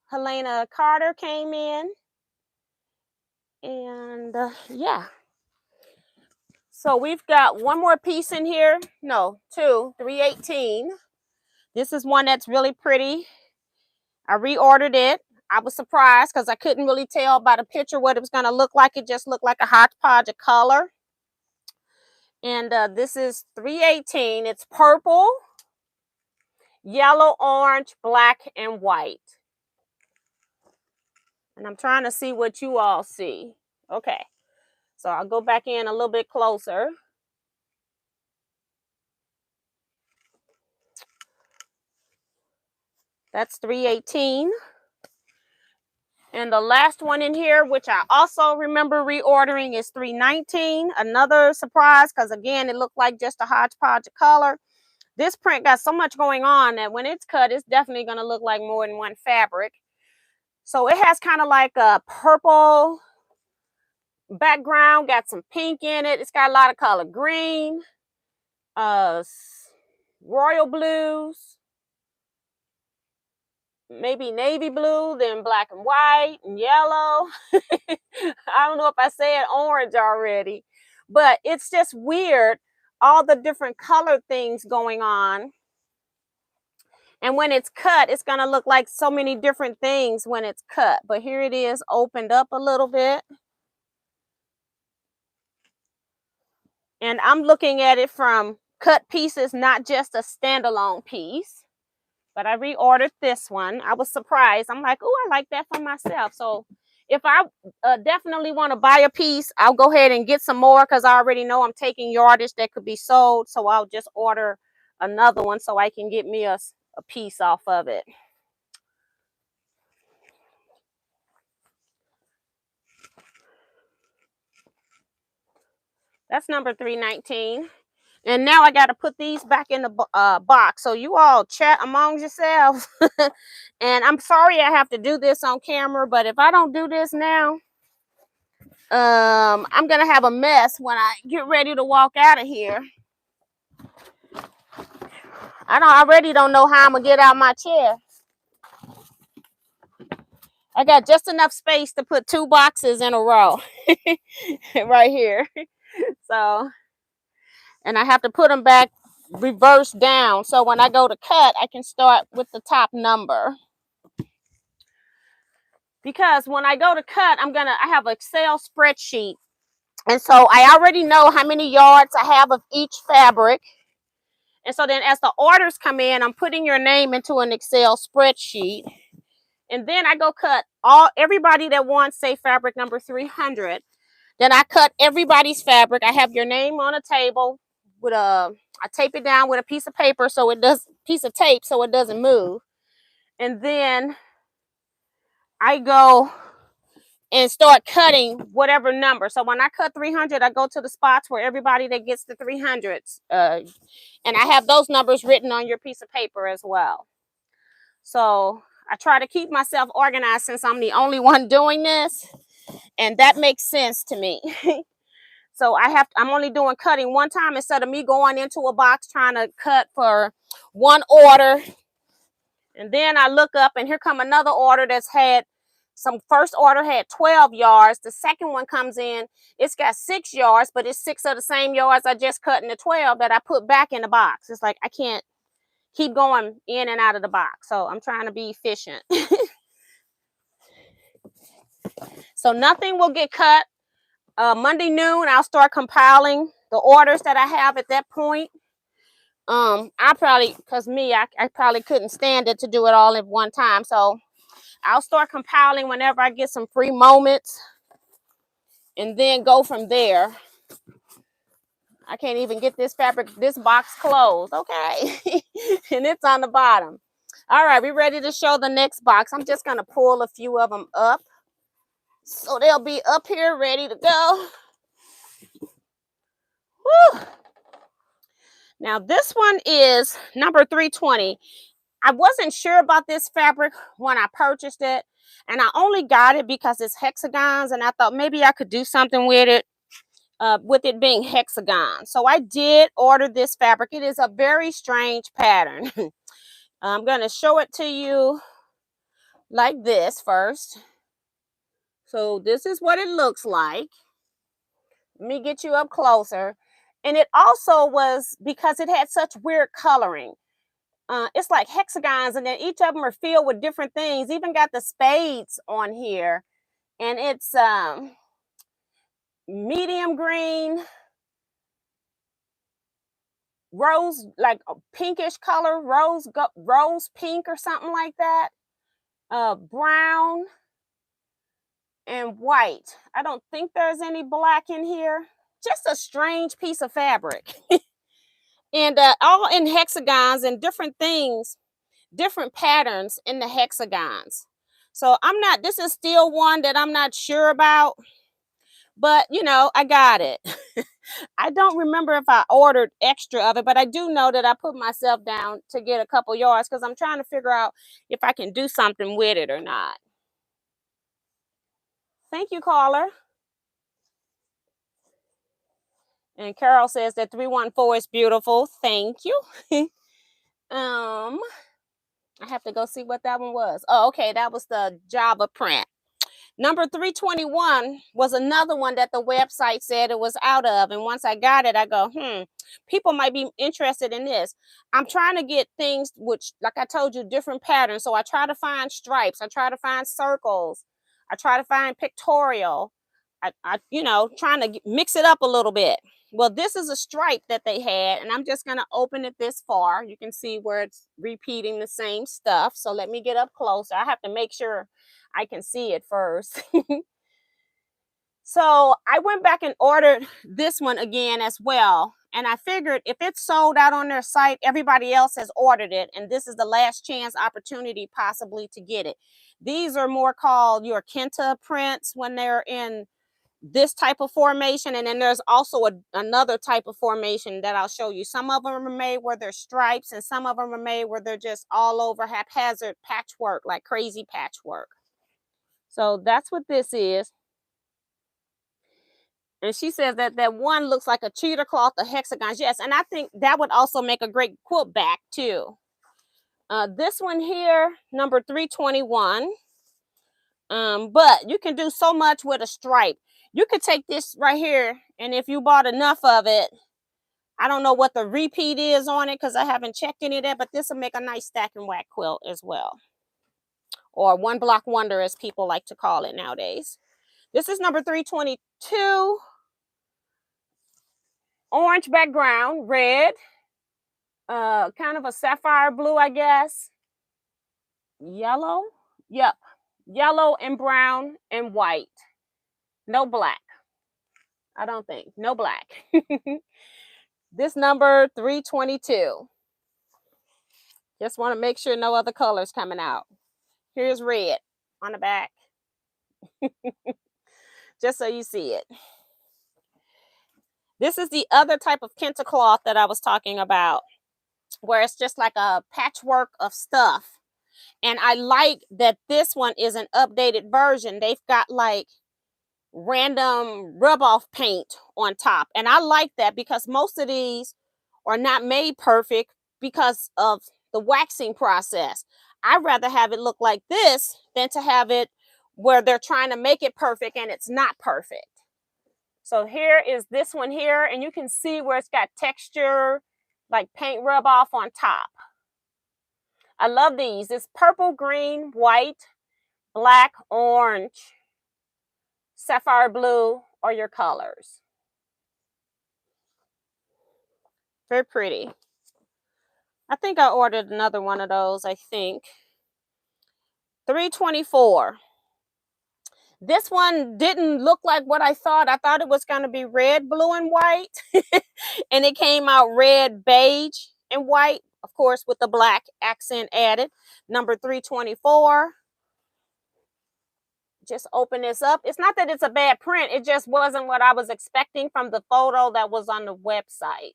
Helena Carter came in. And yeah. So we've got one more piece in here. No, two. 318. This is one that's really pretty. I reordered it. I was surprised because I couldn't really tell by the picture what it was going to look like. It just looked like a hodgepodge of color. And this is 318. It's purple, yellow, orange, black, and white. And I'm trying to see what you all see. Okay. So I'll go back in a little bit closer. That's 318. And the last one in here, which I also remember reordering, is 319. Another surprise, because again, it looked like just a hodgepodge of color. This print got so much going on that when it's cut, it's definitely going to look like more than one fabric. So it has kind of like a purple background, got some pink in it. It's got a lot of color. Green, royal blues, maybe navy blue, then black and white and yellow. I don't know if I said orange already, but it's just weird, all the different color things going on. And when it's cut, it's going to look like so many different things when it's cut. But here it is, opened up a little bit. And I'm looking at it from cut pieces, not just a standalone piece. But I reordered this one. I was surprised. I'm like, oh, I like that for myself. So if I definitely want to buy a piece, I'll go ahead and get some more, because I already know I'm taking yardage that could be sold. So I'll just order another one so I can get me a piece off of it. That's number 319. And now I got to put these back in the box. So you all chat among yourselves. And I'm sorry I have to do this on camera, but if I don't do this now, I'm going to have a mess when I get ready to walk out of here. I already don't know how I'm going to get out my chair. I got just enough space to put 2 boxes in a row right here. So, and I have to put them back reverse down. So when I go to cut, I can start with the top number. Because when I go to cut, I have an Excel spreadsheet. And so I already know how many yards I have of each fabric. And so then as the orders come in, I'm putting your name into an Excel spreadsheet. And then I go cut everybody that wants, say, fabric number 300. Then I cut everybody's fabric. I have your name on a table with I tape it down with a piece of paper so it doesn't move. And then I go and start cutting whatever number. So when I cut 300, I go to the spots where everybody that gets the 300s, and I have those numbers written on your piece of paper as well. So I try to keep myself organized since I'm the only one doing this, and that makes sense to me. So I'm only doing cutting one time instead of me going into a box trying to cut for one order. And then I look up and here come another order that's had first order had 12 yards. The second one comes in, it's got 6 yards, but it's 6 of the same yards I just cut in the 12 that I put back in the box. It's like I can't keep going in and out of the box. So I'm trying to be efficient. So nothing will get cut. Monday noon, I'll start compiling the orders that I have at that point. I probably couldn't stand it to do it all at one time. So I'll start compiling whenever I get some free moments and then go from there. I can't even get this box closed. Okay. And it's on the bottom. All right, we're ready to show the next box. I'm just going to pull a few of them up so they'll be up here ready to go. Woo. Now this one is number 320. I wasn't sure about this fabric when I purchased it, and I only got it because it's hexagons, and I thought maybe I could do something with it being hexagon. So I did order this fabric. It is a very strange pattern. I'm going to show it to you like this first. So this is what it looks like. Let me get you up closer. And it also was because it had such weird coloring. It's like hexagons, and then each of them are filled with different things. Even got the spades on here, and it's medium green, rose, like a pinkish color, rose pink or something like that, brown and white. I don't think there's any black in here. Just a strange piece of fabric. And all in hexagons and different things, different patterns in the hexagons. So this is still one that I'm not sure about, but I got it. I don't remember if I ordered extra of it, but I do know that I put myself down to get a couple yards because I'm trying to figure out if I can do something with it or not. Thank you, caller. And Carol says that 314 is beautiful. Thank you. I have to go see what that one was. Oh, okay. That was the Java print. Number 321 was another one that the website said it was out of. And once I got it, I go, people might be interested in this. I'm trying to get things which, like I told you, different patterns. So I try to find stripes. I try to find circles. I try to find pictorial. I trying to mix it up a little bit. Well, this is a stripe that they had, and I'm just going to open it this far. You can see where it's repeating the same stuff. So let me get up closer. I have to make sure I can see it first. So I went back and ordered this one again as well. And I figured if it's sold out on their site, everybody else has ordered it. And this is the last chance opportunity possibly to get it. These are more called your Kenta prints when they're in this type of formation, and then there's also another type of formation that I'll show you. Some of them are made where they're stripes, and some of them are made where they're just all over haphazard patchwork, like crazy patchwork. So that's what this is. And she says that that one looks like a cheater cloth, the hexagons. Yes, and I think that would also make a great quilt back too. This one here, number 321. But you can do so much with a stripe. You could take this right here, and if you bought enough of it, I don't know what the repeat is on it because I haven't checked any of that, but this will make a nice stack and whack quilt as well. Or one block wonder, as people like to call it nowadays. This is number 322. Orange background, red, kind of a sapphire blue, I guess. Yellow, yep, yellow and brown and white. No black, I don't think. No black. This number 322. Just want to make sure no other colors coming out. Here's red on the back. Just so you see it. This is the other type of kente cloth that I was talking about, where it's just like a patchwork of stuff. And I like that this one is an updated version. They've got like random rub-off paint on top. And I like that because most of these are not made perfect because of the waxing process. I'd rather have it look like this than to have it where they're trying to make it perfect and it's not perfect. So here is this one here, and you can see where it's got texture, like paint rub off on top. I love these. It's purple, green, white, black, orange, sapphire blue are your colors. Very pretty. I think I ordered another one of those, I think. 324. This one didn't look like what I thought. I thought it was going to be red, blue, and white. And it came out red, beige, and white. Of course, with the black accent added. Number 324. Just open this up. It's not that it's a bad print. It just wasn't what I was expecting from the photo that was on the website.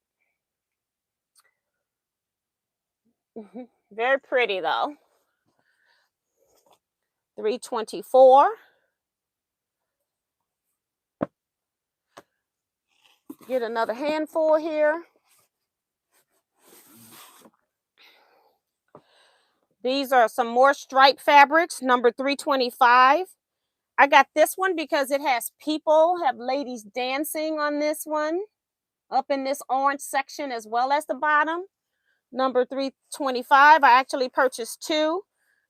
Very pretty though. 324. Get another handful here. These are some more stripe fabrics, number 325. I got this one because it has people, have ladies dancing on this one, up in this orange section as well as the bottom. Number 325. I actually purchased two.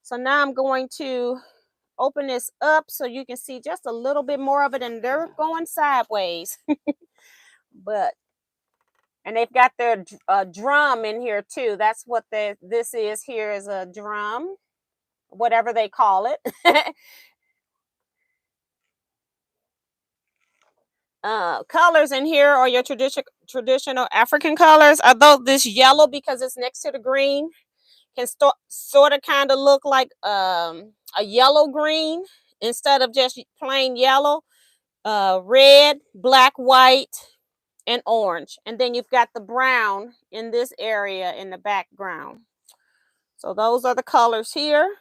So now I'm going to open this up so you can see just a little bit more of it, and they're going sideways. And they've got their drum in here too. That's what this is here, is a drum, whatever they call it. Colors in here are your traditional African colors. Although this yellow, because it's next to the green, can sort of kind of look like a yellow green instead of just plain yellow. Red, black, white, and orange. And then you've got the brown in this area in the background. So those are the colors here.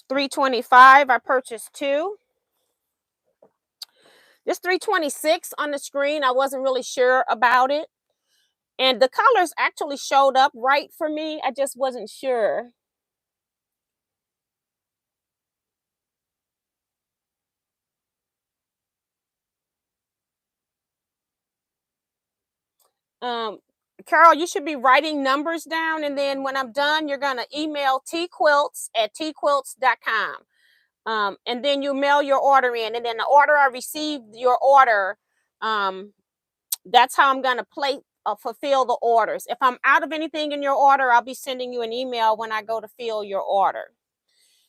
325. I purchased two. This 326 on the screen, I wasn't really sure about it. And the colors actually showed up right for me. I just wasn't sure. Carol, you should be writing numbers down. And then when I'm done, you're going to email teaquilts@teaquilts.com. And then you mail your order in. And then the order I received your order, that's how I'm going to fulfill the orders. If I'm out of anything in your order, I'll be sending you an email when I go to fill your order.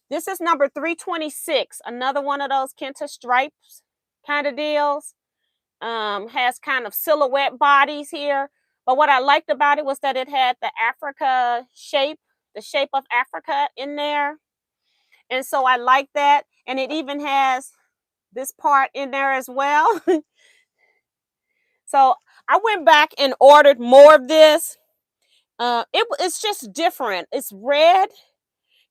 This is number 326, another one of those kente stripes kind of deals. Has kind of silhouette bodies here. But what I liked about it was that it had the Africa shape, the shape of Africa in there. And so I like that. And it even has this part in there as well. So I went back and ordered more of this. It's just different. It's red,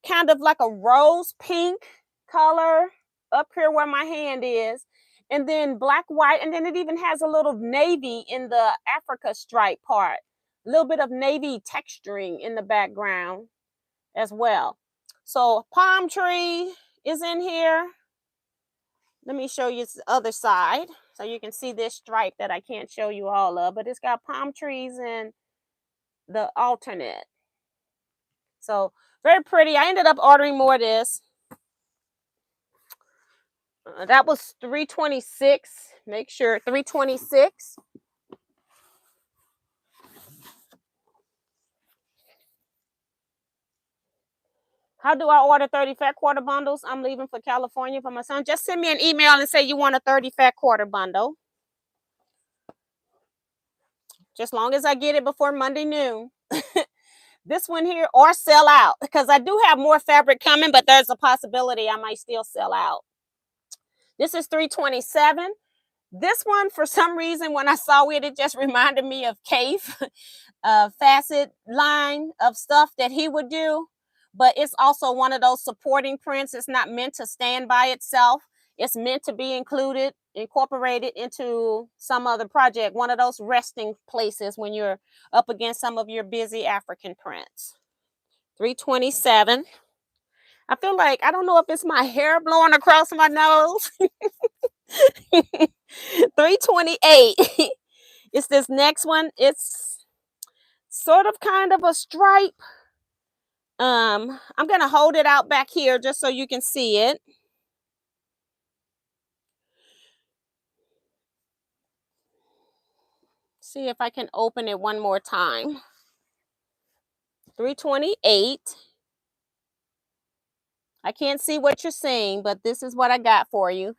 kind of like a rose pink color up here where my hand is, and then black, white, and then it even has a little navy in the Africa stripe part. A little bit of navy texturing in the background as well. So palm tree is in here. Let me show you the other side so you can see this stripe that I can't show you all of, but it's got palm trees in the alternate. So very pretty. I ended up ordering more of this. That was $326. Make sure $326. How do I order 30 fat quarter bundles? I'm leaving for California for my son. Just send me an email and say you want a 30 fat quarter bundle. Just long as I get it before Monday noon. This one here, or sell out, because I do have more fabric coming, but there's a possibility I might still sell out. This is $327. This one, for some reason, when I saw it, it just reminded me of Cave, facet line of stuff that he would do. But it's also one of those supporting prints. It's not meant to stand by itself. It's meant to be incorporated into some other project, one of those resting places when you're up against some of your busy African prints. $327. I feel like, I don't know if it's my hair blowing across my nose. $328. It's this next one. It's sort of kind of a stripe. I'm gonna hold it out back here just so you can see it. See if I can open it one more time. $328. I can't see what you're seeing, but this is what I got for you.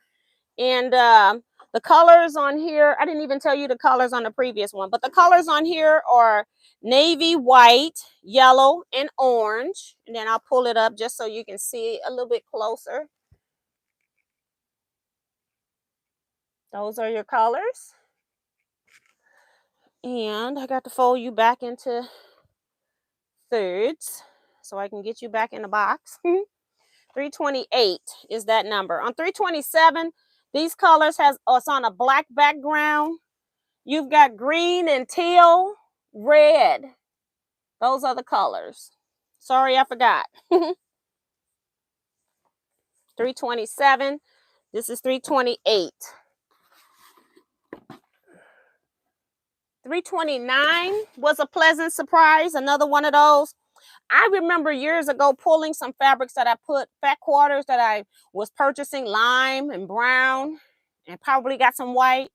And the colors on here, I didn't even tell you the colors on the previous one, but the colors on here are navy, white, yellow, and orange. And then I'll pull it up just so you can see a little bit closer. Those are your colors. And I got to fold you back into thirds so I can get you back in the box. 328 is that number. On 327, these colors it's on a black background. You've got green and teal, red. Those are the colors. Sorry, I forgot. 327. This is 328. 329 was a pleasant surprise. Another one of those. I remember years ago pulling some fabrics that I put, fat quarters that I was purchasing, lime and brown, and probably got some white.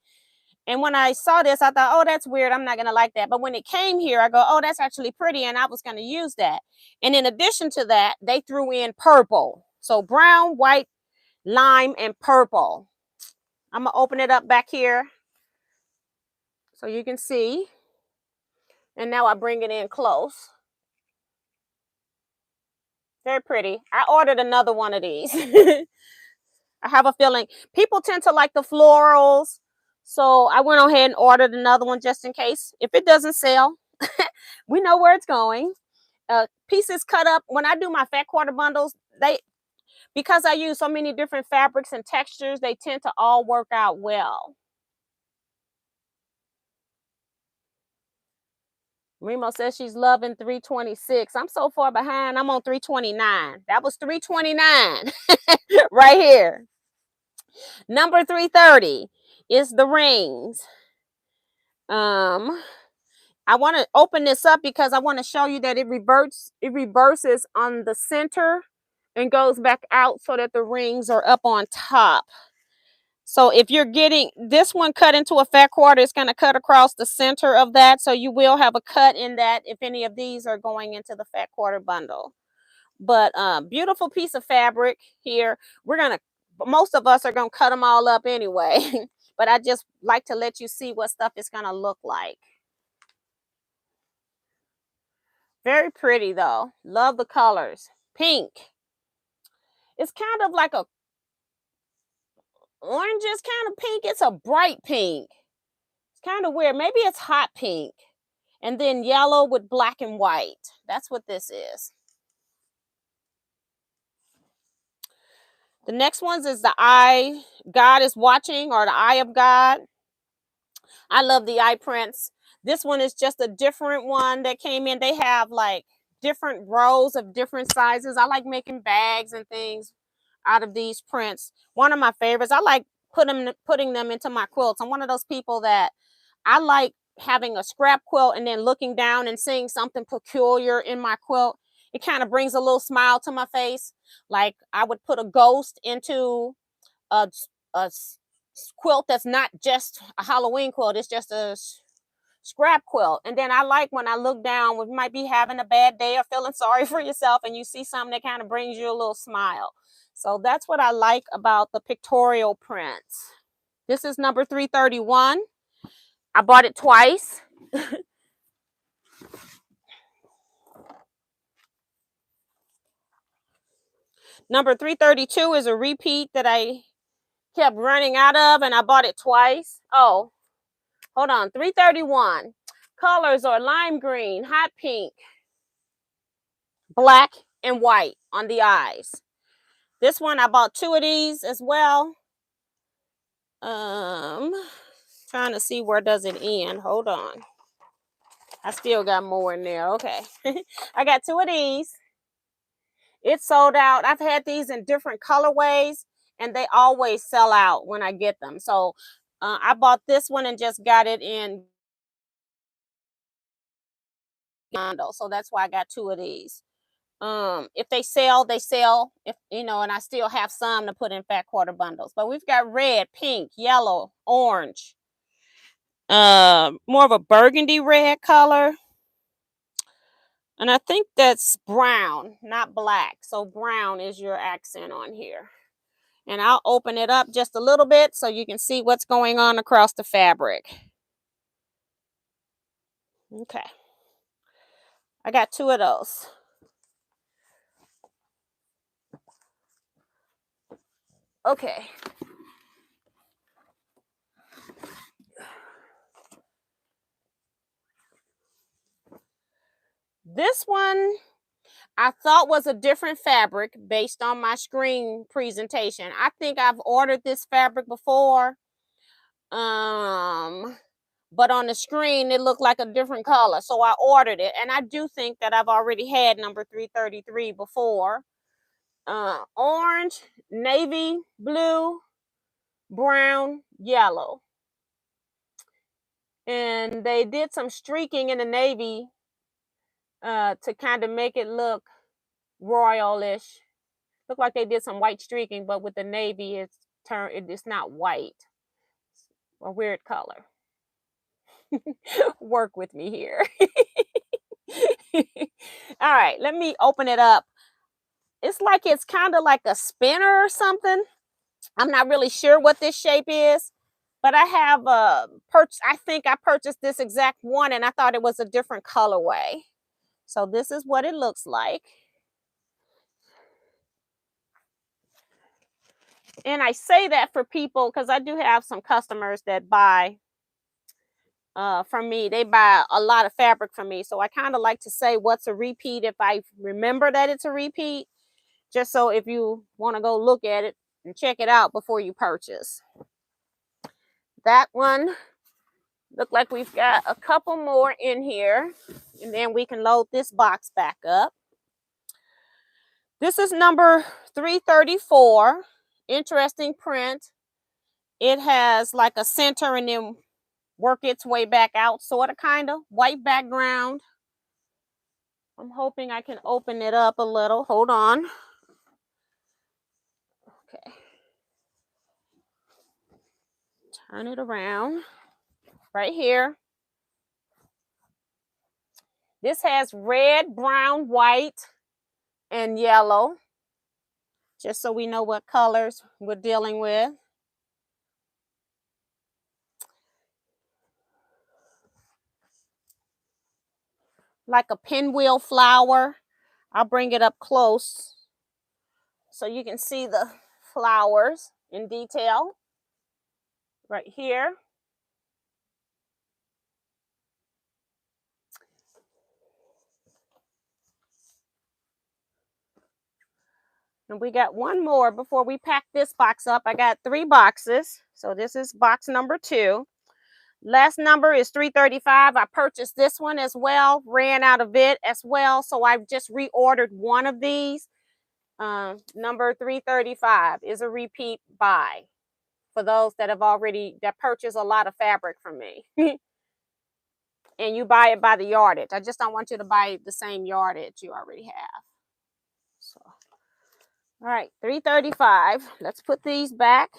And when I saw this, I thought, oh, that's weird. I'm not going to like that. But when it came here, I go, oh, that's actually pretty. And I was going to use that. And in addition to that, they threw in purple. So brown, white, lime, and purple. I'm going to open it up back here so you can see. And now I bring it in close. Very pretty. I ordered another one of these. I have a feeling people tend to like the florals. So I went ahead and ordered another one just in case. If it doesn't sell, we know where it's going. Pieces cut up. When I do my fat quarter bundles, because I use so many different fabrics and textures, they tend to all work out well. Remo says she's loving 326. I'm so far behind. I'm on 329. That was 329 right here. Number 330 is the rings. I want to open this up because I want to show you that it reverses on the center and goes back out so that the rings are up on top. So if you're getting this one cut into a fat quarter, it's going to cut across the center of that. So you will have a cut in that if any of these are going into the fat quarter bundle. But beautiful piece of fabric here. Most of us are going to cut them all up anyway. But I just like to let you see what stuff is going to look like. Very pretty though. Love the colors. Pink. It's kind of like orange is kind of pink. It's a bright pink. It's kind of weird. Maybe it's hot pink. And then yellow with black and white. That's what this is. The next ones is the eye, God is watching, or the eye of God. I love the eye prints. This one is just a different one that came in. They have like different rows of different sizes. I like making bags and things out of these prints. One of my favorites. I like putting them into my quilts. I'm one of those people that I like having a scrap quilt and then looking down and seeing something peculiar in my quilt. It kind of brings a little smile to my face. Like I would put a ghost into a quilt that's not just a Halloween quilt. It's just a scrap quilt. And then I like when I look down, when you might be having a bad day or feeling sorry for yourself, and you see something that kind of brings you a little smile. So that's what I like about the pictorial prints. This is number 331. I bought it twice. Number 332 is a repeat that I kept running out of, and I bought it twice. Oh, hold on. 331. Colors are lime green, hot pink, black, and white on the eyes. This one, I bought 2 of these as well. Trying to see where does it end. Hold on. I still got more in there. Okay. I got 2 of these. It's sold out. I've had these in different colorways, and they always sell out when I get them. So I bought this one and just got it in bundle. So that's why I got 2 of these. If they sell, they sell. If and I still have some to put in fat quarter bundles. But we've got red, pink, yellow, orange. More of a burgundy red color. And I think that's brown, not black. So brown is your accent on here. And I'll open it up just a little bit so you can see what's going on across the fabric. Okay. I got 2 of those. Okay. This one I thought was a different fabric based on my screen presentation. I think I've ordered this fabric before. But on the screen it looked like a different color. So I ordered it. And I do think that I've already had number 333 before. Orange, navy, blue, brown, yellow. And they did some streaking in the navy to kind of make it look royalish. Look like they did some white streaking, but with the navy it's not white. It's a weird color. Work with me here. All right, let me open it up. It's kind of like a spinner or something. I'm not really sure what this shape is, but I have I think I purchased this exact one and I thought it was a different colorway. So this is what it looks like. And I say that for people because I do have some customers that buy from me. They buy a lot of fabric from me. So I kind of like to say what's a repeat if I remember that it's a repeat, just so if you want to go look at it and check it out before you purchase. That one look like we've got a couple more in here, and then we can load this box back up. This is number 334. Interesting print. It has like a center and then work its way back out, sort of, kind of. White background. I'm hoping I can open it up a little. Hold on. Okay. Turn it around. Right here. This has red, brown, white, and yellow. Just so we know what colors we're dealing with. Like a pinwheel flower. I'll bring it up close so you can see the flowers in detail. right here. And we got one more before we pack this box up. I got 3 boxes. So this is box number 2. Last number is 335. I purchased this one as well, ran out of it as well. So I've just reordered one of these. Number 335 is a repeat buy for those that have already purchased a lot of fabric from me. And you buy it by the yardage. I just don't want you to buy the same yardage you already have. So, all right, 335. Let's put these back.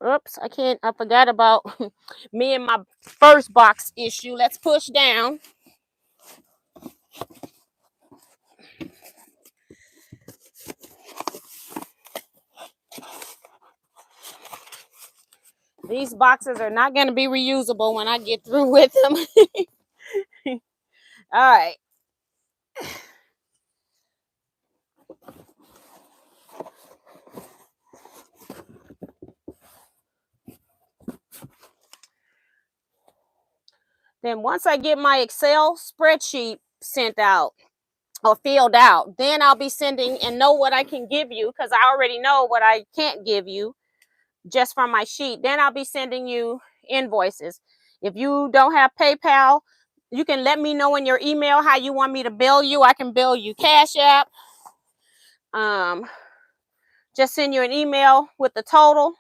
Oops, I forgot about me and my first box issue. Let's push down. These boxes are not going to be reusable when I get through with them. All right. Then once I get my Excel spreadsheet sent out or filled out, then I'll be sending and know what I can give you, because I already know what I can't give you just from my sheet. Then I'll be sending you invoices. If you don't have PayPal, you can let me know in your email how you want me to bill you. I can bill you CashApp. Just send you an email with the total,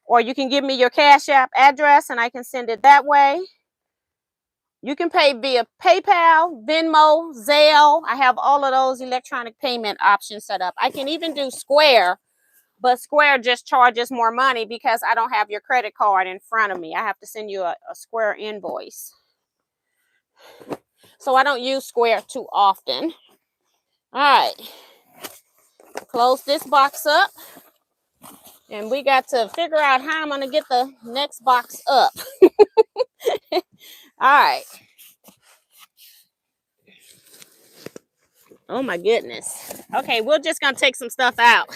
or you can give me your CashApp address and I can send it that way. You can pay via PayPal, Venmo, Zelle. I have all of those electronic payment options set up. I can even do Square, but Square just charges more money because I don't have your credit card in front of me. I have to send you a Square invoice. So I don't use Square too often. All right. Close this box up. And we got to figure out how I'm going to get the next box up. All right. Oh my goodness. Okay, we're just going to take some stuff out.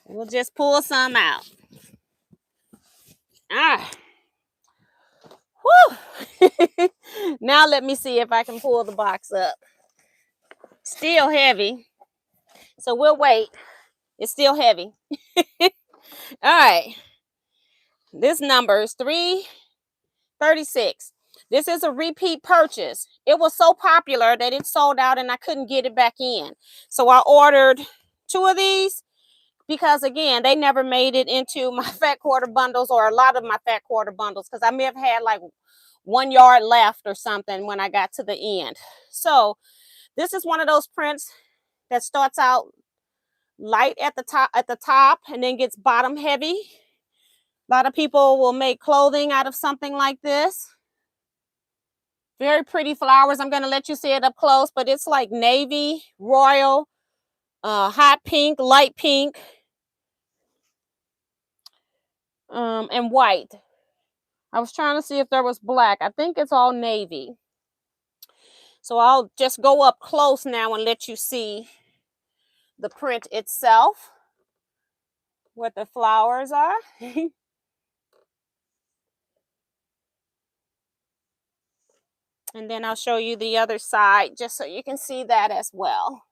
We'll just pull some out. Ah. Woo. Now let me see if I can pull the box up. Still heavy. So we'll wait. It's still heavy. All right. This number is 336. This is a repeat purchase. It was so popular that it sold out and I couldn't get it back in. So I ordered 2 of these because, again, they never made it into my fat quarter bundles, or a lot of my fat quarter bundles, because I may have had like 1 yard left or something when I got to the end. So this is one of those prints that starts out light at the top and then gets bottom heavy. A lot of people will make clothing out of something like this. Very pretty flowers. I'm going to let you see it up close, but it's like navy, royal, hot pink, light pink, and white. I was trying to see if there was black. I think it's all navy. So I'll just go up close now and let you see the print itself, what the flowers are. And then I'll show you the other side just so you can see that as well.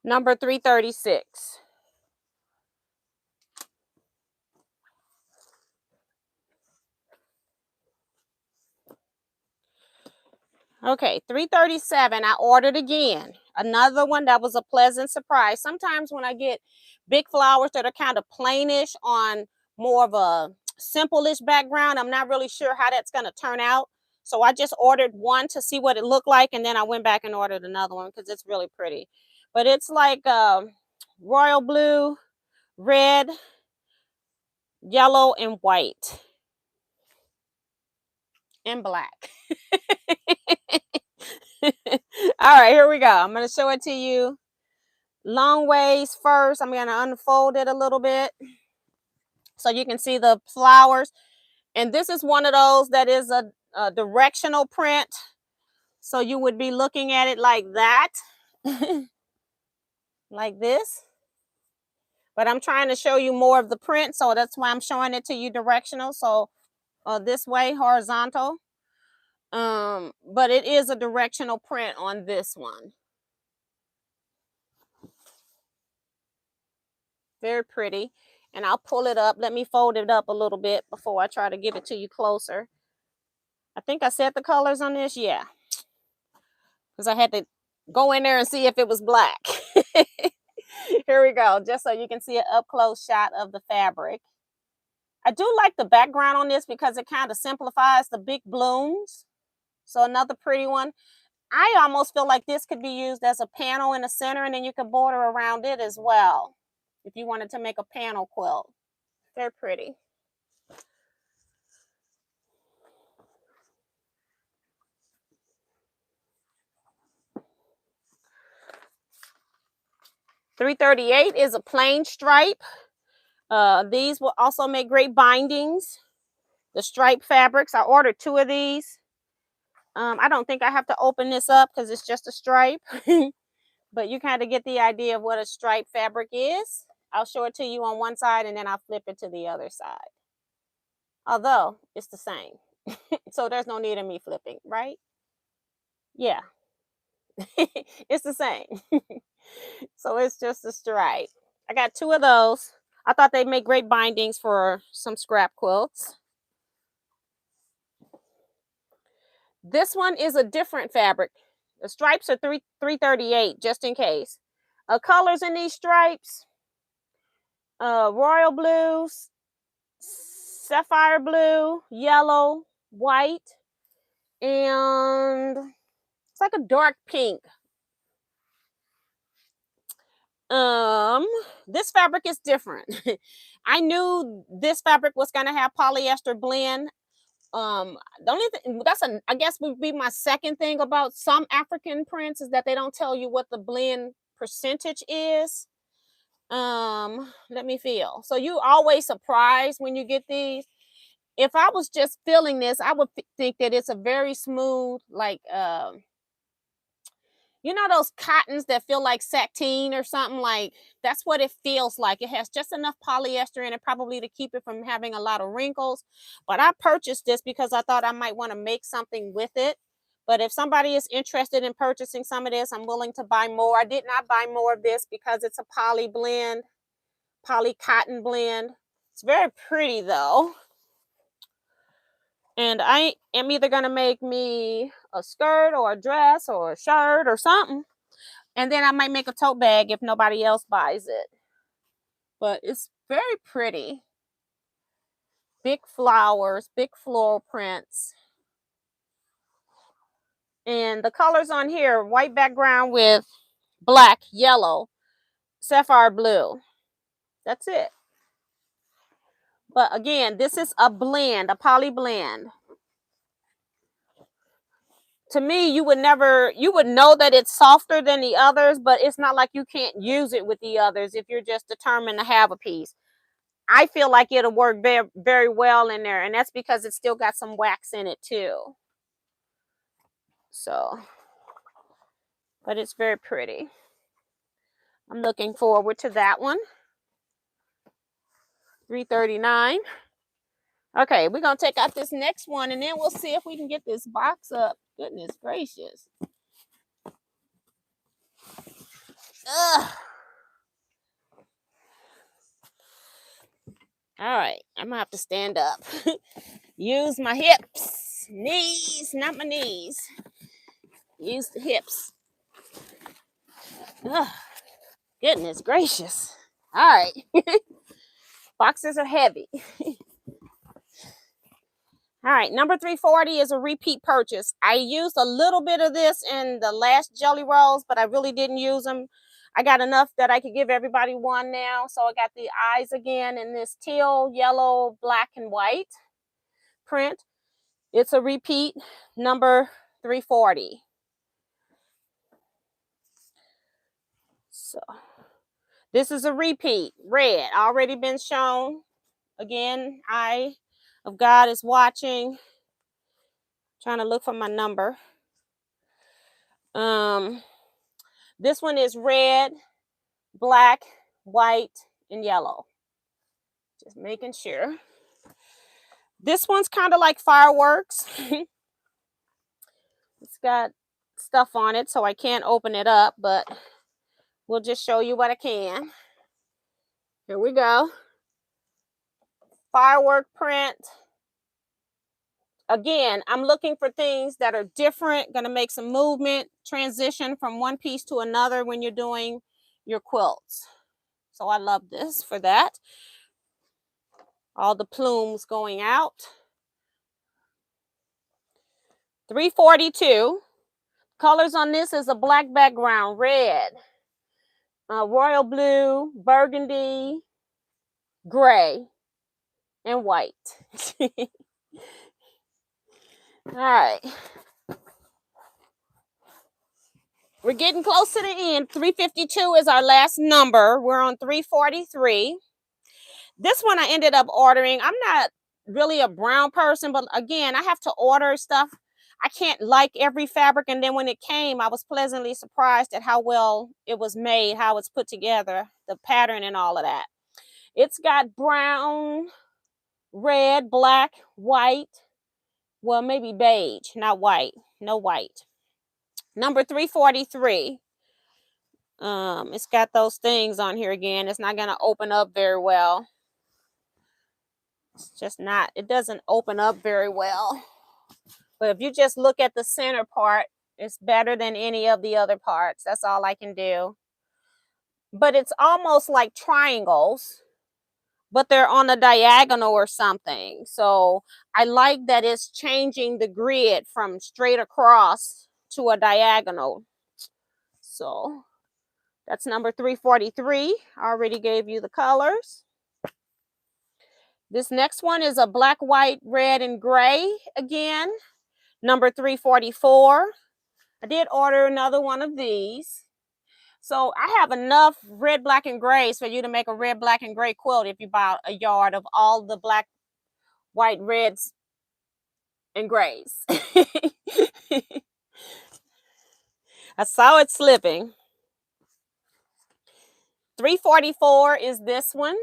Number 336. Okay, 337. I ordered again. Another one that was a pleasant surprise. Sometimes when I get big flowers that are kind of plainish on more of a simple-ish background, I'm not really sure how that's going to turn out. So I just ordered one to see what it looked like, and then I went back and ordered another one because it's really pretty. But it's like royal blue, red, yellow, and white, and black. All right, here we go. I'm going to show it to you long ways first. I'm going to unfold it a little bit So you can see the flowers. And this is one of those that is a directional print. So you would be looking at it like that, like this. But I'm trying to show you more of the print, so that's why I'm showing it to you directional. So this way, horizontal. But it is a directional print on this one. Very pretty. And I'll pull it up. Let me fold it up a little bit before I try to give it to you closer. I think I said the colors on this. Yeah. Because I had to go in there and see if it was black. Here we go. Just so you can see an up close shot of the fabric. I do like the background on this because it kind of simplifies the big blooms. So another pretty one. I almost feel like this could be used as a panel in the center, and then you can border around it as well if you wanted to make a panel quilt. They're pretty. $3.38 is a plain stripe. These will also make great bindings. The stripe fabrics, I ordered 2 of these. I don't think I have to open this up because it's just a stripe. But you kind of get the idea of what a stripe fabric is. I'll show it to you on one side and then I'll flip it to the other side. Although it's the same. So there's no need of me flipping, right? Yeah. It's the same. So it's just a stripe. I got 2 of those. I thought they'd make great bindings for some scrap quilts. This one is a different fabric. The stripes are $3.38, just in case. Colors in these stripes: royal blues, sapphire blue, yellow, white, and it's like a dark pink. This fabric is different. I knew this fabric was going to have polyester blend. The only thing I guess would be my second thing about some African prints is that they don't tell you what the blend percentage is. Let me feel. So you always surprised when you get these. If I was just feeling this, I would think that it's a very smooth, like you know those cottons that feel like sateen or something, like that's what it feels like. It has just enough polyester in it probably to keep it from having a lot of wrinkles. But I purchased this because I thought I might want to make something with it. But if somebody is interested in purchasing some of this, I'm willing to buy more. I did not buy more of this because it's a poly blend, poly cotton blend. It's very pretty though. And I am either going to make me a skirt or a dress or a shirt or something. And then I might make a tote bag if nobody else buys it. But it's very pretty. Big flowers, big floral prints. And the colors on here: white background with black, yellow, sapphire blue. That's it. But again, this is a blend, a poly blend. To me, you would know that it's softer than the others, but it's not like you can't use it with the others if you're just determined to have a piece. I feel like it'll work very, very well in there, and that's because it's still got some wax in it too. So, but it's very pretty. I'm looking forward to that one. $3.39. Okay, we're gonna take out this next one, and then we'll see if we can get this box up. Goodness gracious. Ugh. All right, I'm gonna have to stand up. Use my hips, knees, not my knees. Use the hips. Ugh. Goodness gracious. All right. Boxes are heavy. All right, number 340 is a repeat purchase. I used a little bit of this in the last jelly rolls, but I really didn't use them. I got enough that I could give everybody one now. So I got the eyes again in this teal, yellow, black, and white print. It's a repeat, number 340. So this is a repeat, red, already been shown. Again, eye of God is watching. Trying to look for my number. This one is red, black, white, and yellow. Just making sure. This one's kind of like fireworks. It's got stuff on it, so I can't open it up, but we'll just show you what I can. Here we go. Firework print. Again, I'm looking for things that are different, going to make some movement, transition from one piece to another when you're doing your quilts. So I love this for that. All the plumes going out. $3.42. Colors on this is a black background, red, royal blue, burgundy, gray, and white. All right. We're getting close to the end. 352 is our last number. We're on 343. This one I ended up ordering. I'm not really a brown person, but again, I have to order stuff. I can't like every fabric. And then when it came, I was pleasantly surprised at how well it was made, how it's put together, the pattern and all of that. It's got brown, red, black, white. Well, maybe beige, not white. No white. Number 343. It's got those things on here again. It's not going to open up very well. It's just not, it doesn't open up very well. But if you just look at the center part, it's better than any of the other parts. That's all I can do. But it's almost like triangles, but they're on a diagonal or something. So I like that it's changing the grid from straight across to a diagonal. So that's number 343. I already gave you the colors. This next one is a black, white, red, and gray again. Number 344. I did order another one of these. So I have enough red, black, and grays for you to make a red, black, and gray quilt if you buy a yard of all the black, white, reds, and grays. I saw it slipping. 344 is this one.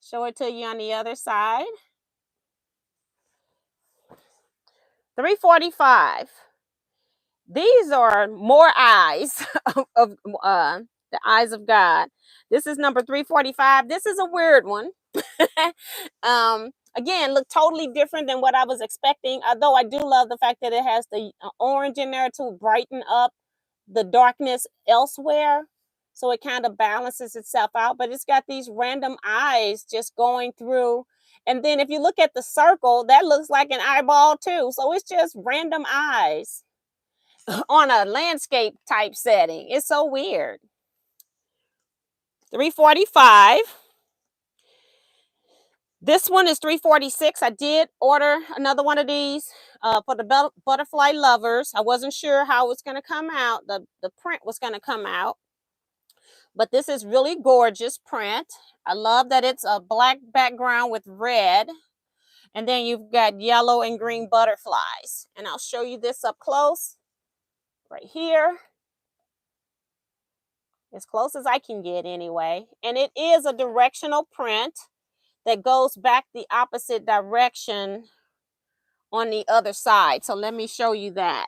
Show it to you on the other side. 345. These are more eyes of the eyes of God. This is number 345. This is a weird one. Again, look totally different than what I was expecting. Although I do love the fact that it has the orange in there to brighten up the darkness elsewhere. So it kind of balances itself out. But it's got these random eyes just going through. And then if you look at the circle, that looks like an eyeball too. So it's just random eyes on a landscape type setting. It's so weird. 345. This one is 346. I did order another one of these for the butterfly lovers. I wasn't sure how it was going to come out. The print was going to come out. But this is really gorgeous print. I love that it's a black background with red. And then you've got yellow and green butterflies. And I'll show you this up close. Right here. As close as I can get anyway. And it is a directional print that goes back the opposite direction on the other side. So let me show you that.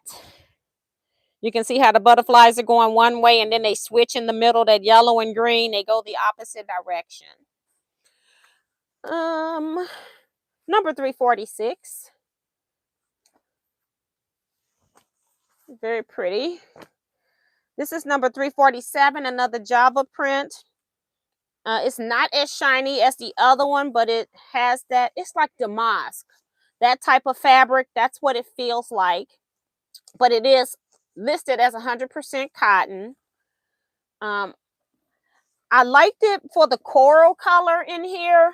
You can see how the butterflies are going one way and then they switch in the middle, that yellow and green, they go the opposite direction. Number 346. Very pretty. This is number 347, another Java print. It's not as shiny as the other one, but it has that, it's like damask. That type of fabric, that's what it feels like. But it is listed as 100% cotton. I liked it for the coral color in here.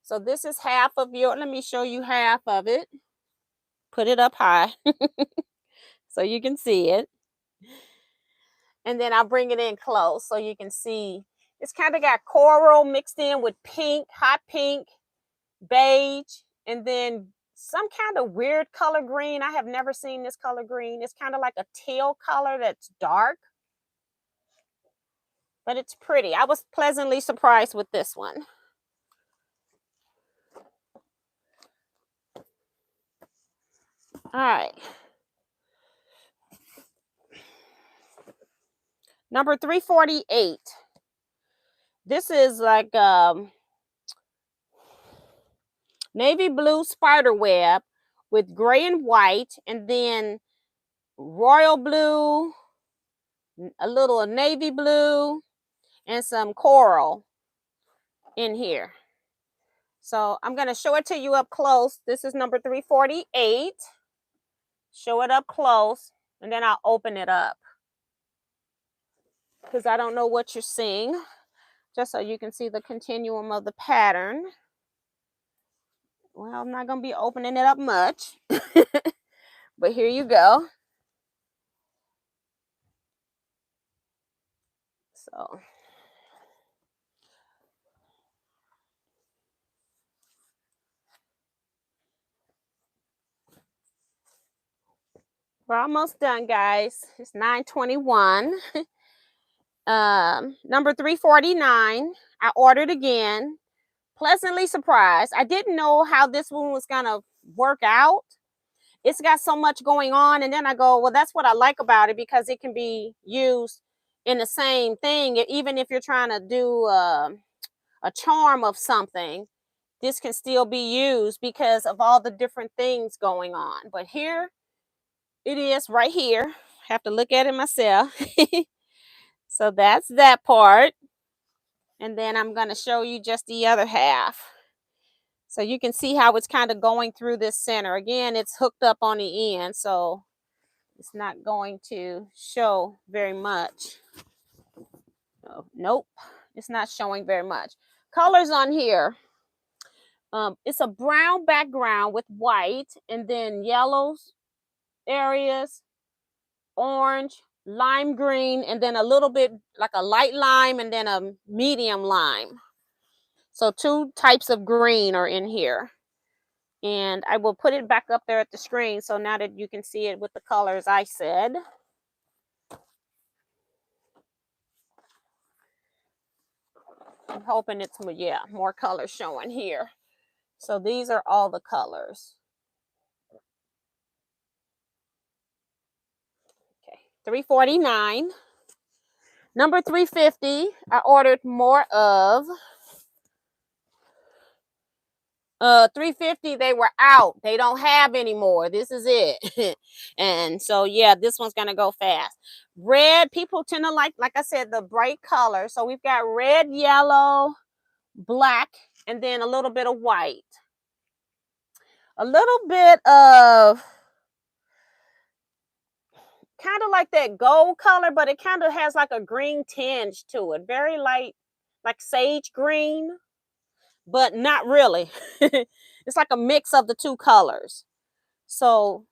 So this is half of your, let me show you half of it. Put it up high so you can see it. And then I'll bring it in close so you can see It's kind of got coral mixed in with pink, hot pink, beige, and then some kind of weird color green. I have never seen this color green. It's kind of like a teal color that's dark, but it's pretty. I was pleasantly surprised with this one. All right. Number 348. This is like navy blue spider web with gray and white, and then royal blue, a little navy blue, and some coral in here. So I'm going to show it to you up close. This is number 348. Show it up close, and then I'll open it up, because I don't know what you're seeing, just so you can see the continuum of the pattern. Well, I'm not going to be opening it up much, but here you go. So we're almost done, guys. It's 9:21. Number 349. I ordered again. Pleasantly surprised. I didn't know how this one was gonna work out. It's got so much going on, and then I go, well, that's what I like about it, because it can be used in the same thing. Even if you're trying to do a charm of something, this can still be used because of all the different things going on. But here it is right here. I have to look at it myself. So that's that part. And then I'm going to show you just the other half. So you can see how it's kind of going through this center. Again, it's hooked up on the end, so it's not going to show very much. Oh, nope, it's not showing very much. Colors on here. It's a brown background with white, and then yellows areas, orange, lime green, and then a little bit like a light lime, and then a medium lime. So two types of green are in here. And I will put it back up there at the screen, so now that you can see it with the colors I said. I'm hoping it's, yeah, more colors showing here. So these are all the colors. Okay, 349. Number 350, I ordered more of. 350, they were out. They don't have anymore. This is it. And so, yeah, this one's going to go fast. Red, people tend to like I said, the bright color. So we've got red, yellow, black, and then a little bit of white. A little bit of kind of like that gold color, but it kind of has like a green tinge to it. Very light, like sage green, but not really. It's like a mix of the two colors. So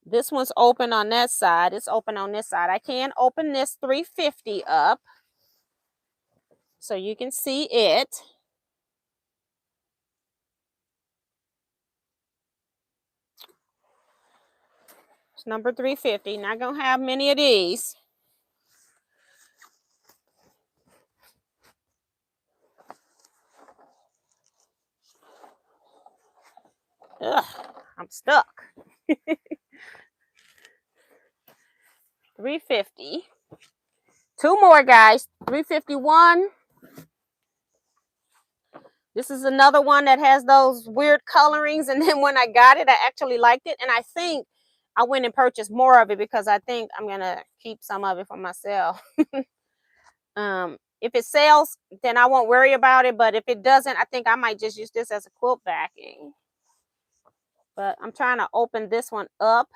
this one's open on that side. It's open on this side. I can open this 350 up so you can see it. It's number 350. Not going to have many of these. Ugh, I'm stuck. 350. Two more, guys. 351. This is another one that has those weird colorings, and then when I got it, I actually liked it, and I think I went and purchased more of it because I think I'm gonna keep some of it for myself. If it sells, then I won't worry about it, but if it doesn't, I think I might just use this as a quilt backing. But I'm trying to open this one up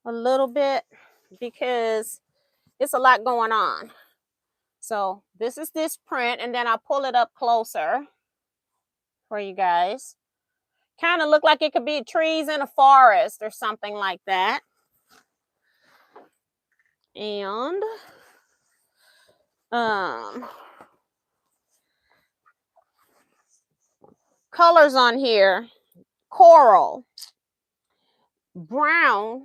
a little bit because it's a lot going on. So this is this print, and then I'll pull it up closer for you guys. Kind of look like it could be trees in a forest or something like that. And Colors on here: coral, brown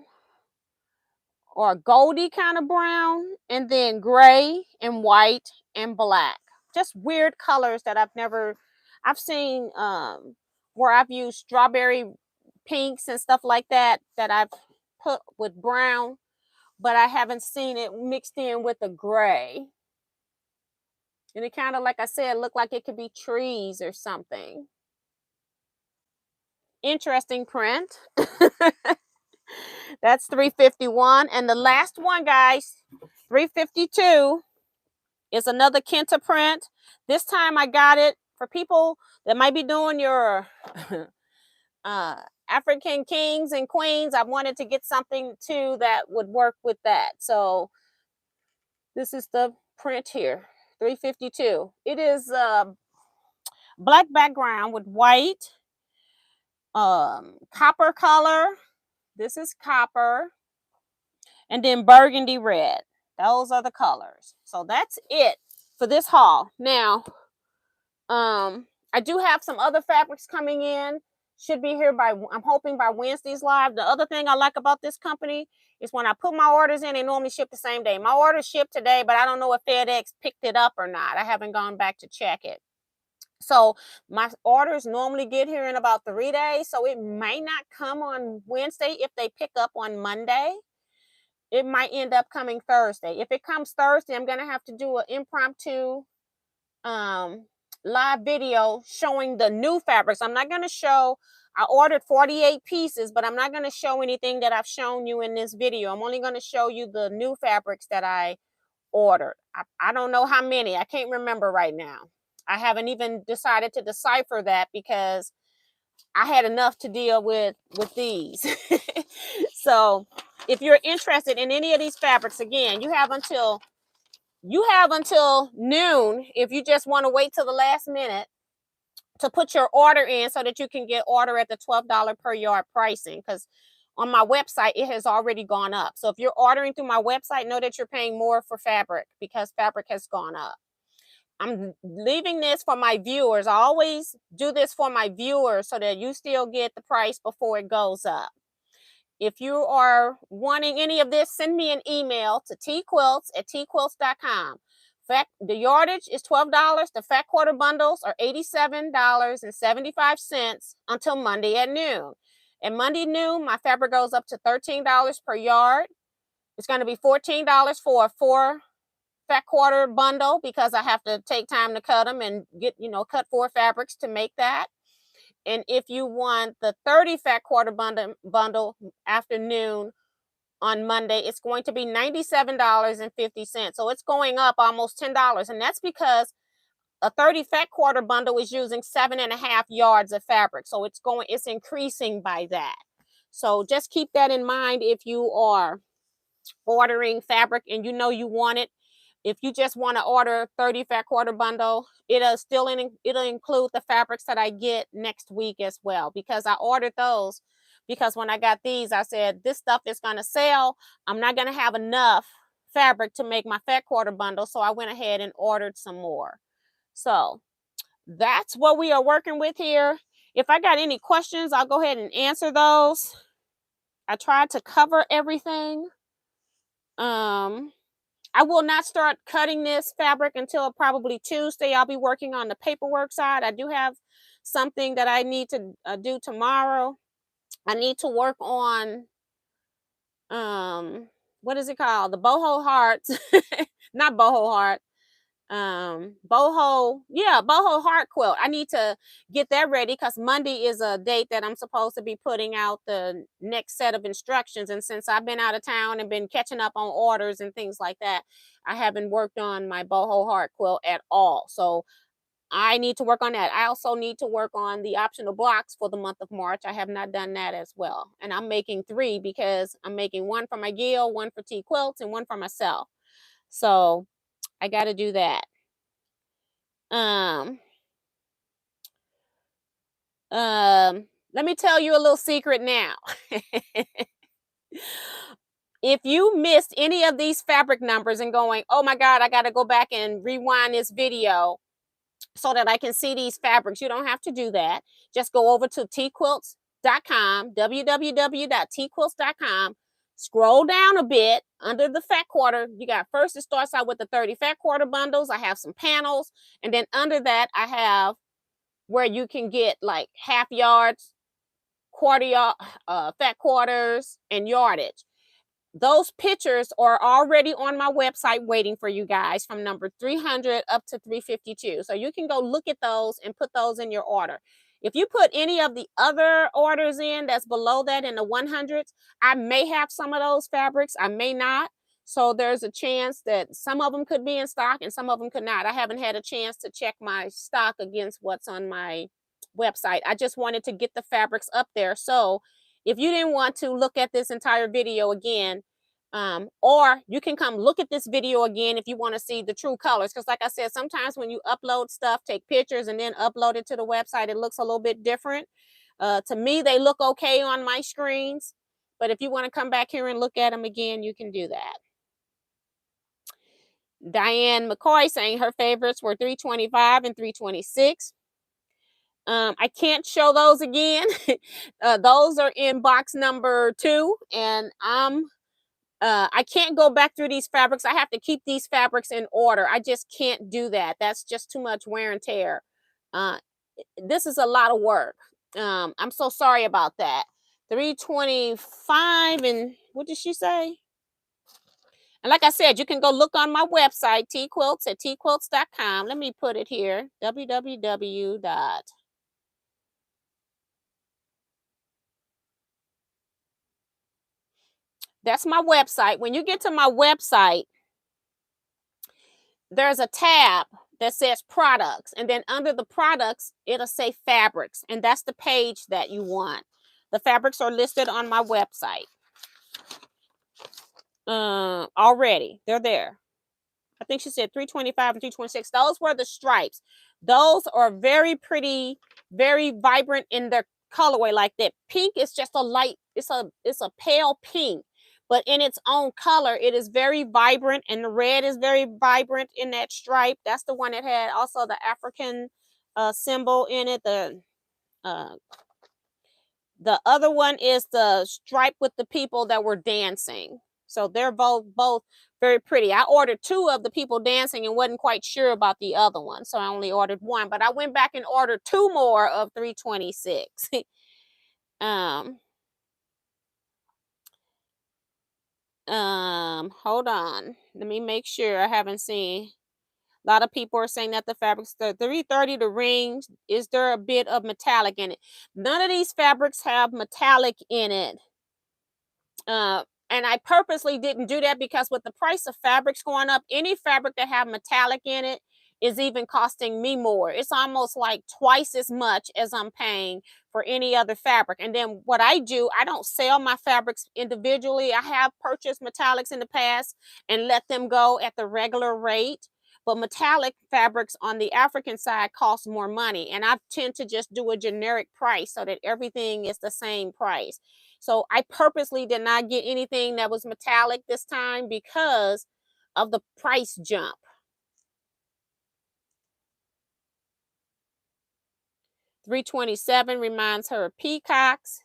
or goldie kind of brown, and then gray and white and black. Just weird colors that I've seen where I've used strawberry pinks and stuff like that I've put with brown, but I haven't seen it mixed in with a gray. And it kind of, like I said, looked like it could be trees or something. Interesting print. That's $351. And the last one, guys, $352, is another Kenta print. This time I got it for people that might be doing your African kings and queens. I wanted to get something too that would work with that. So this is the print here, $352. It is black background with white, copper color. This is copper, and then burgundy red. Those are the colors. So that's it for this haul. Now, I do have some other fabrics coming in. Should be here I'm hoping by Wednesday's live. The other thing I like about this company is when I put my orders in, they normally ship the same day. My order shipped today, but I don't know if FedEx picked it up or not. I haven't gone back to check it. So my orders normally get here in about 3 days. So it may not come on Wednesday. If they pick up on Monday, it might end up coming Thursday. If it comes Thursday, I'm going to have to do an impromptu live video showing the new fabrics. I'm not going to show, I ordered 48 pieces, but I'm not going to show anything that I've shown you in this video. I'm only going to show you the new fabrics that I ordered. I don't know how many. I can't remember right now. I haven't even decided to decipher that because I had enough to deal with these. So if you're interested in any of these fabrics, again, you have until noon if you just want to wait till the last minute to put your order in so that you can get order at the $12 per yard pricing, because on my website it has already gone up. So if you're ordering through my website, know that you're paying more for fabric because fabric has gone up. I'm leaving this for my viewers. I always do this for my viewers so that you still get the price before it goes up. If you are wanting any of this, send me an email to teaquilts@teaquilts.com. The yardage is $12. The fat quarter bundles are $87.75 until Monday at noon. And Monday noon, my fabric goes up to $13 per yard. It's going to be $14 for a 4 fat quarter bundle because I have to take time to cut them and get, cut 4 fabrics to make that. And if you want the 30 fat quarter bundle afternoon on Monday, it's going to be $97.50. So it's going up almost $10. And that's because a 30 fat quarter bundle is using 7.5 yards of fabric. So it's increasing by that. So just keep that in mind if you are ordering fabric and you want it. If you just want to order 30 fat quarter bundle, it'll include the fabrics that I get next week as well, because I ordered those because when I got these, I said, this stuff is going to sell. I'm not going to have enough fabric to make my fat quarter bundle. So I went ahead and ordered some more. So that's what we are working with here. If I got any questions, I'll go ahead and answer those. I tried to cover everything. I will not start cutting this fabric until probably Tuesday. I'll be working on the paperwork side. I do have something that I need to do tomorrow. I need to work on, what is it called? The boho hearts. Not boho heart. Boho heart quilt. I need to get that ready because Monday is a date that I'm supposed to be putting out the next set of instructions. And since I've been out of town and been catching up on orders and things like that, I haven't worked on my boho heart quilt at all. So I need to work on that. I also need to work on the optional blocks for the month of March. I have not done that as well. And I'm making 3 because I'm making one for my Gil, one for Teaquilts, and one for myself. So I got to do that. Let me tell you a little secret now. If you missed any of these fabric numbers and going, oh my God, I got to go back and rewind this video so that I can see these fabrics, you don't have to do that. Just go over to teaquilts.com, www.teaquilts.com. Scroll down a bit under the fat quarter. You got, first, it starts out with the 30 fat quarter bundles. I have some panels. And then under that, I have where you can get like half yards, quarter yard, fat quarters, and yardage. Those pictures are already on my website waiting for you guys from number 300 up to 352. So you can go look at those and put those in your order. If you put any of the other orders in that's below that in the 100s, I may have some of those fabrics. I may not. So there's a chance that some of them could be in stock and some of them could not. I haven't had a chance to check my stock against what's on my website. I just wanted to get the fabrics up there. So if you didn't want to look at this entire video again, or you can come look at this video again if you want to see the true colors. Because like I said, sometimes when you upload stuff, take pictures and then upload it to the website, it looks a little bit different. To me, they look okay on my screens. But if you want to come back here and look at them again, you can do that. Diane McCoy saying her favorites were 325 and 326. I can't show those again. Those are in box number 2, and I can't go back through these fabrics. I have to keep these fabrics in order. I just can't do that. That's just too much wear and tear. This is a lot of work. I'm so sorry about that. 325 and what did she say? And like I said, you can go look on my website, Teaquilts at teaquilts.com. Let me put it here, www. That's my website. When you get to my website, there's a tab that says products, and then under the products, it'll say fabrics, and that's the page that you want. The fabrics are listed on my website. Already, they're there. I think she said 325 and 326. Those were the stripes. Those are very pretty, very vibrant in their colorway. Like that pink is just a light, it's a pale pink, but in its own color, it is very vibrant, and the red is very vibrant in that stripe. That's the one that had also the African symbol in it. The other one is the stripe with the people that were dancing. So they're both very pretty. I ordered 2 of the people dancing and wasn't quite sure about the other one, so I only ordered 1. But I went back and ordered 2 more of 326. Hold on. Let me make sure I haven't seen. A lot of people are saying that the fabrics, the 330, the rings, is there a bit of metallic in it? None of these fabrics have metallic in it. And I purposely didn't do that because with the price of fabrics going up, any fabric that have metallic in it is even costing me more. It's almost like twice as much as I'm paying for any other fabric. And then what I do, I don't sell my fabrics individually. I have purchased metallics in the past and let them go at the regular rate. But metallic fabrics on the African side cost more money. And I tend to just do a generic price so that everything is the same price. So I purposely did not get anything that was metallic this time because of the price jump. $327 reminds her of peacocks.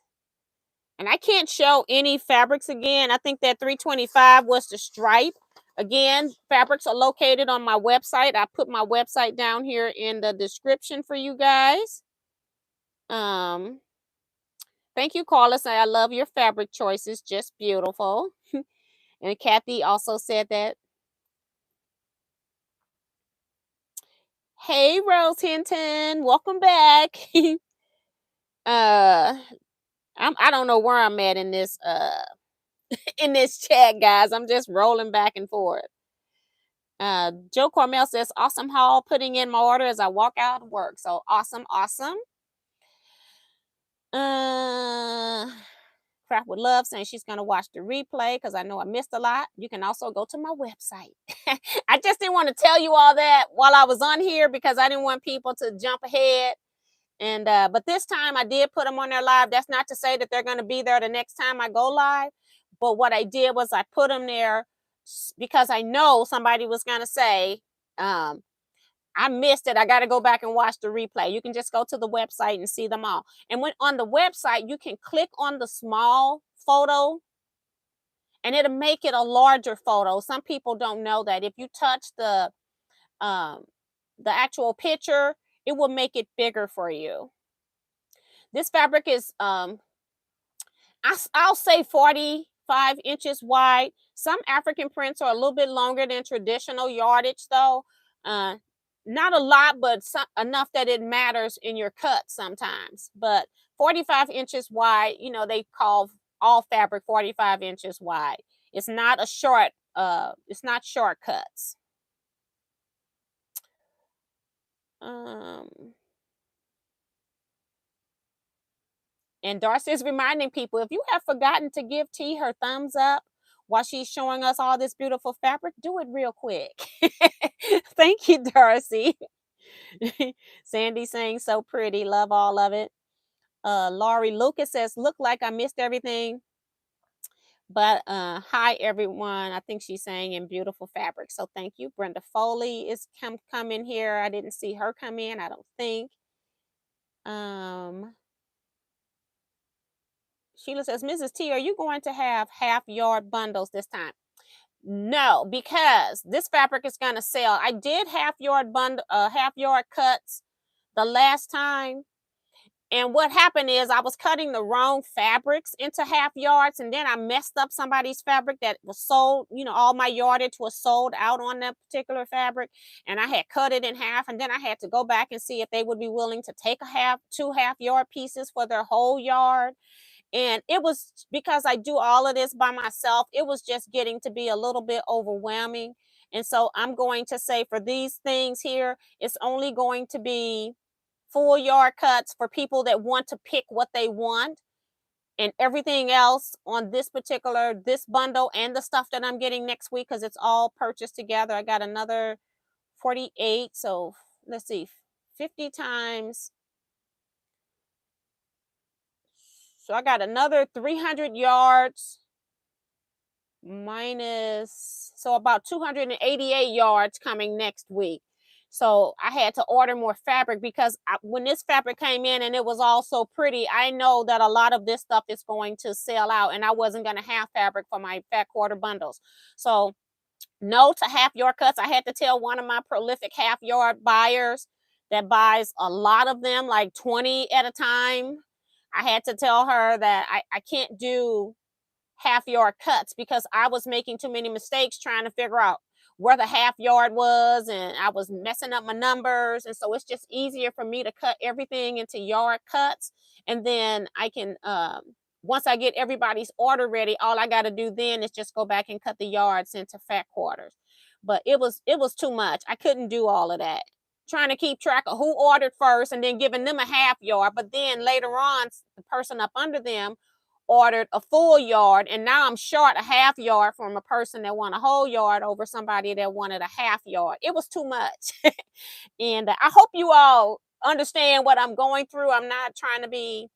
And I can't show any fabrics again. I think that $325 was the stripe. Again, fabrics are located on my website. I put my website down here in the description for you guys. Thank you, Carla. I love your fabric choices. Just beautiful. And Kathy also said that. Hey, Rose Hinton. Welcome back. I don't know where I'm at in this in this chat, guys. I'm just rolling back and forth. Joe Cormel says, awesome haul, putting in my order as I walk out of work. So awesome. Craft with Love saying she's going to watch the replay because I know I missed a lot. You can also go to my website. I just didn't want to tell you all that while I was on here because I didn't want people to jump ahead. And but this time I did put them on there live. That's not to say that they're going to be there the next time I go live. But what I did was I put them there because I know somebody was going to say, um, I missed it. I got to go back and watch the replay. You can just go to the website and see them all. And when on the website, you can click on the small photo and it'll make it a larger photo. Some people don't know that. If you touch um, the actual picture, it will make it bigger for you. This fabric is I'll say 45 inches wide. Some African prints are a little bit longer than traditional yardage, though. Uh, Not a lot, but enough that it matters in your cut sometimes. But 45 inches wide, they call all fabric 45 inches wide. It's not a short, it's not shortcuts. Um, And Darcy is reminding people, if you have forgotten to give T her thumbs up while she's showing us all this beautiful fabric, do it real quick. Thank you, Darcy. Sandy saying so pretty. Love all of it. Laurie Lucas says, look like I missed everything. But hi everyone. I think she's saying in beautiful fabric. So thank you. Brenda Foley is come in here. I didn't see her come in, I don't think. Sheila says, Mrs. T, are you going to have half yard bundles this time? No, because this fabric is going to sell. I did half yard cuts the last time. And what happened is I was cutting the wrong fabrics into half yards, and then I messed up somebody's fabric that was sold. All my yardage was sold out on that particular fabric, and I had cut it in half, and then I had to go back and see if they would be willing to take two half yard pieces for their whole yard. And it was because I do all of this by myself, it was just getting to be a little bit overwhelming. And so I'm going to say for these things here, it's only going to be full yard cuts for people that want to pick what they want. And everything else on this bundle and the stuff that I'm getting next week, because it's all purchased together. I got another 48. So let's see, 50 times. So I got another 300 yards minus, so about 288 yards coming next week. So I had to order more fabric because when this fabric came in and it was all so pretty, I know that a lot of this stuff is going to sell out, and I wasn't going to have fabric for my fat quarter bundles. So no to half yard cuts. I had to tell one of my prolific half yard buyers that buys a lot of them, like 20 at a time. I had to tell her that I can't do half yard cuts because I was making too many mistakes trying to figure out where the half yard was, and I was messing up my numbers. And so it's just easier for me to cut everything into yard cuts, and then I can once I get everybody's order ready, all I got to do then is just go back and cut the yards into fat quarters. But it was too much. I couldn't do all of that, trying to keep track of who ordered first and then giving them a half yard, but then later on the person up under them ordered a full yard, and now I'm short a half yard from a person that wanted a whole yard over somebody that wanted a half yard. It was too much. And I hope you all understand what I'm going through. I'm not trying to be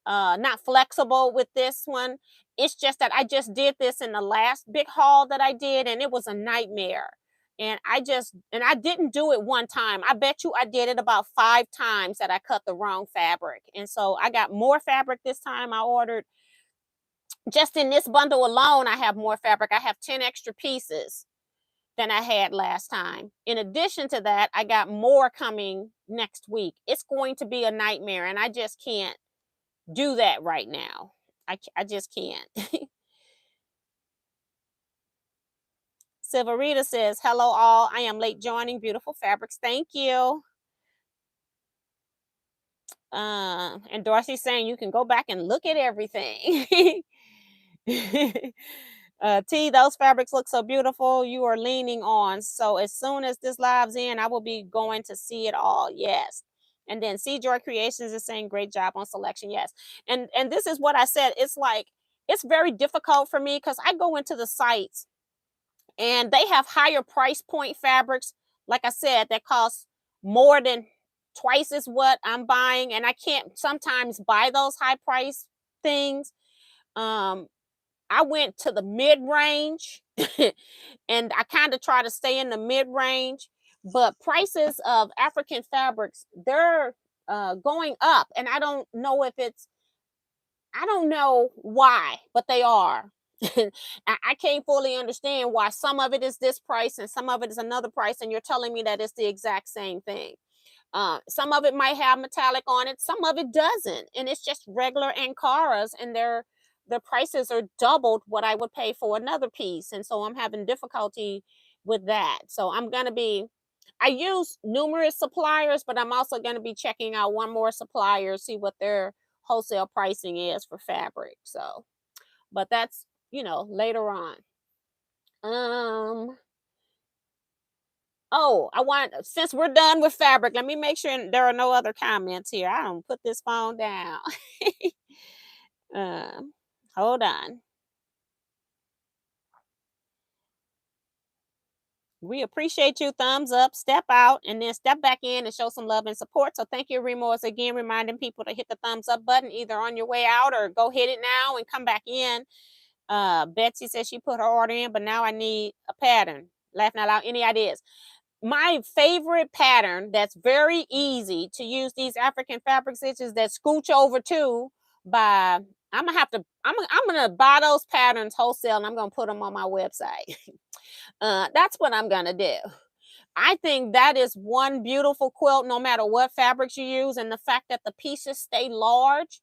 not flexible with this one. It's just that I just did this in the last big haul that I did, and it was a nightmare. And I didn't do it one time. I bet you I did it about 5 times that I cut the wrong fabric. And so I got more fabric this time. I ordered, just in this bundle alone, I have more fabric. I have 10 extra pieces than I had last time. In addition to that, I got more coming next week. It's going to be a nightmare, and I just can't do that right now. I just can't. Silverita says, hello all. I am late joining. Beautiful fabrics. Thank you. And Darcy's saying you can go back and look at everything. T, those fabrics look so beautiful. You are leaning on. So as soon as this live's in, I will be going to see it all. Yes. And then C Joy Creations is saying great job on selection. Yes. And this is what I said. It's like, it's very difficult for me because I go into the sites and they have higher price point fabrics, like I said, that cost more than twice as what I'm buying, and I can't sometimes buy those high price things. I went to the mid-range and I kind of try to stay in the mid-range, but prices of African fabrics, they're going up. And I don't know why, but they are. I can't fully understand why some of it is this price and some of it is another price, and you're telling me that it's the exact same thing. Some of it might have metallic on it, some of it doesn't, and it's just regular Ankaras, and their prices are doubled what I would pay for another piece, and so I'm having difficulty with that. So I use numerous suppliers, but I'm also going to be checking out one more supplier, see what their wholesale pricing is for fabric. So, but that's later on. Um, Oh, since we're done with fabric, let me make sure there are no other comments here. I don't put this phone down. um, Hold on. We appreciate you. Thumbs up, step out, and then step back in and show some love and support. So thank you, Remorse, again, reminding people to hit the thumbs up button either on your way out or go hit it now and come back in. Betsy says she put her order in, but now I need a pattern. Laughing out loud. Any ideas? My favorite pattern that's very easy to use these African fabric stitches that scooch over to by I'm gonna buy those patterns wholesale and I'm gonna put them on my website. That's what I'm gonna do. I think that is one beautiful quilt no matter what fabrics you use, and the fact that the pieces stay large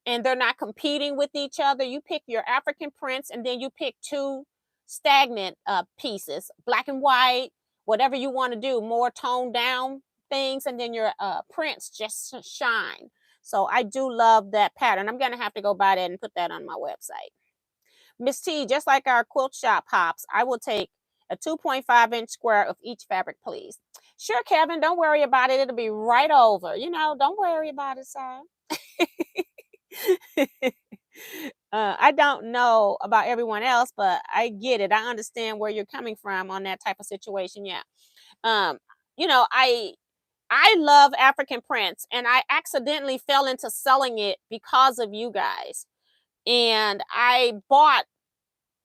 and they're not competing with each other. You pick your African prints and then you pick two stagnant pieces, black and white, whatever you want to do, more toned down things, and then your prints just shine. So I do love that pattern. I'm going to have to go buy that and put that on my website. Miss T, just like our quilt shop hops, I will take a 2.5-inch square of each fabric, please. Sure, Kevin, don't worry about it. It'll be right over. Don't worry about it, sir. I don't know about everyone else, but I get it. I understand where you're coming from on that type of situation. Yeah. Um, I love African prints, and I accidentally fell into selling it because of you guys. And I bought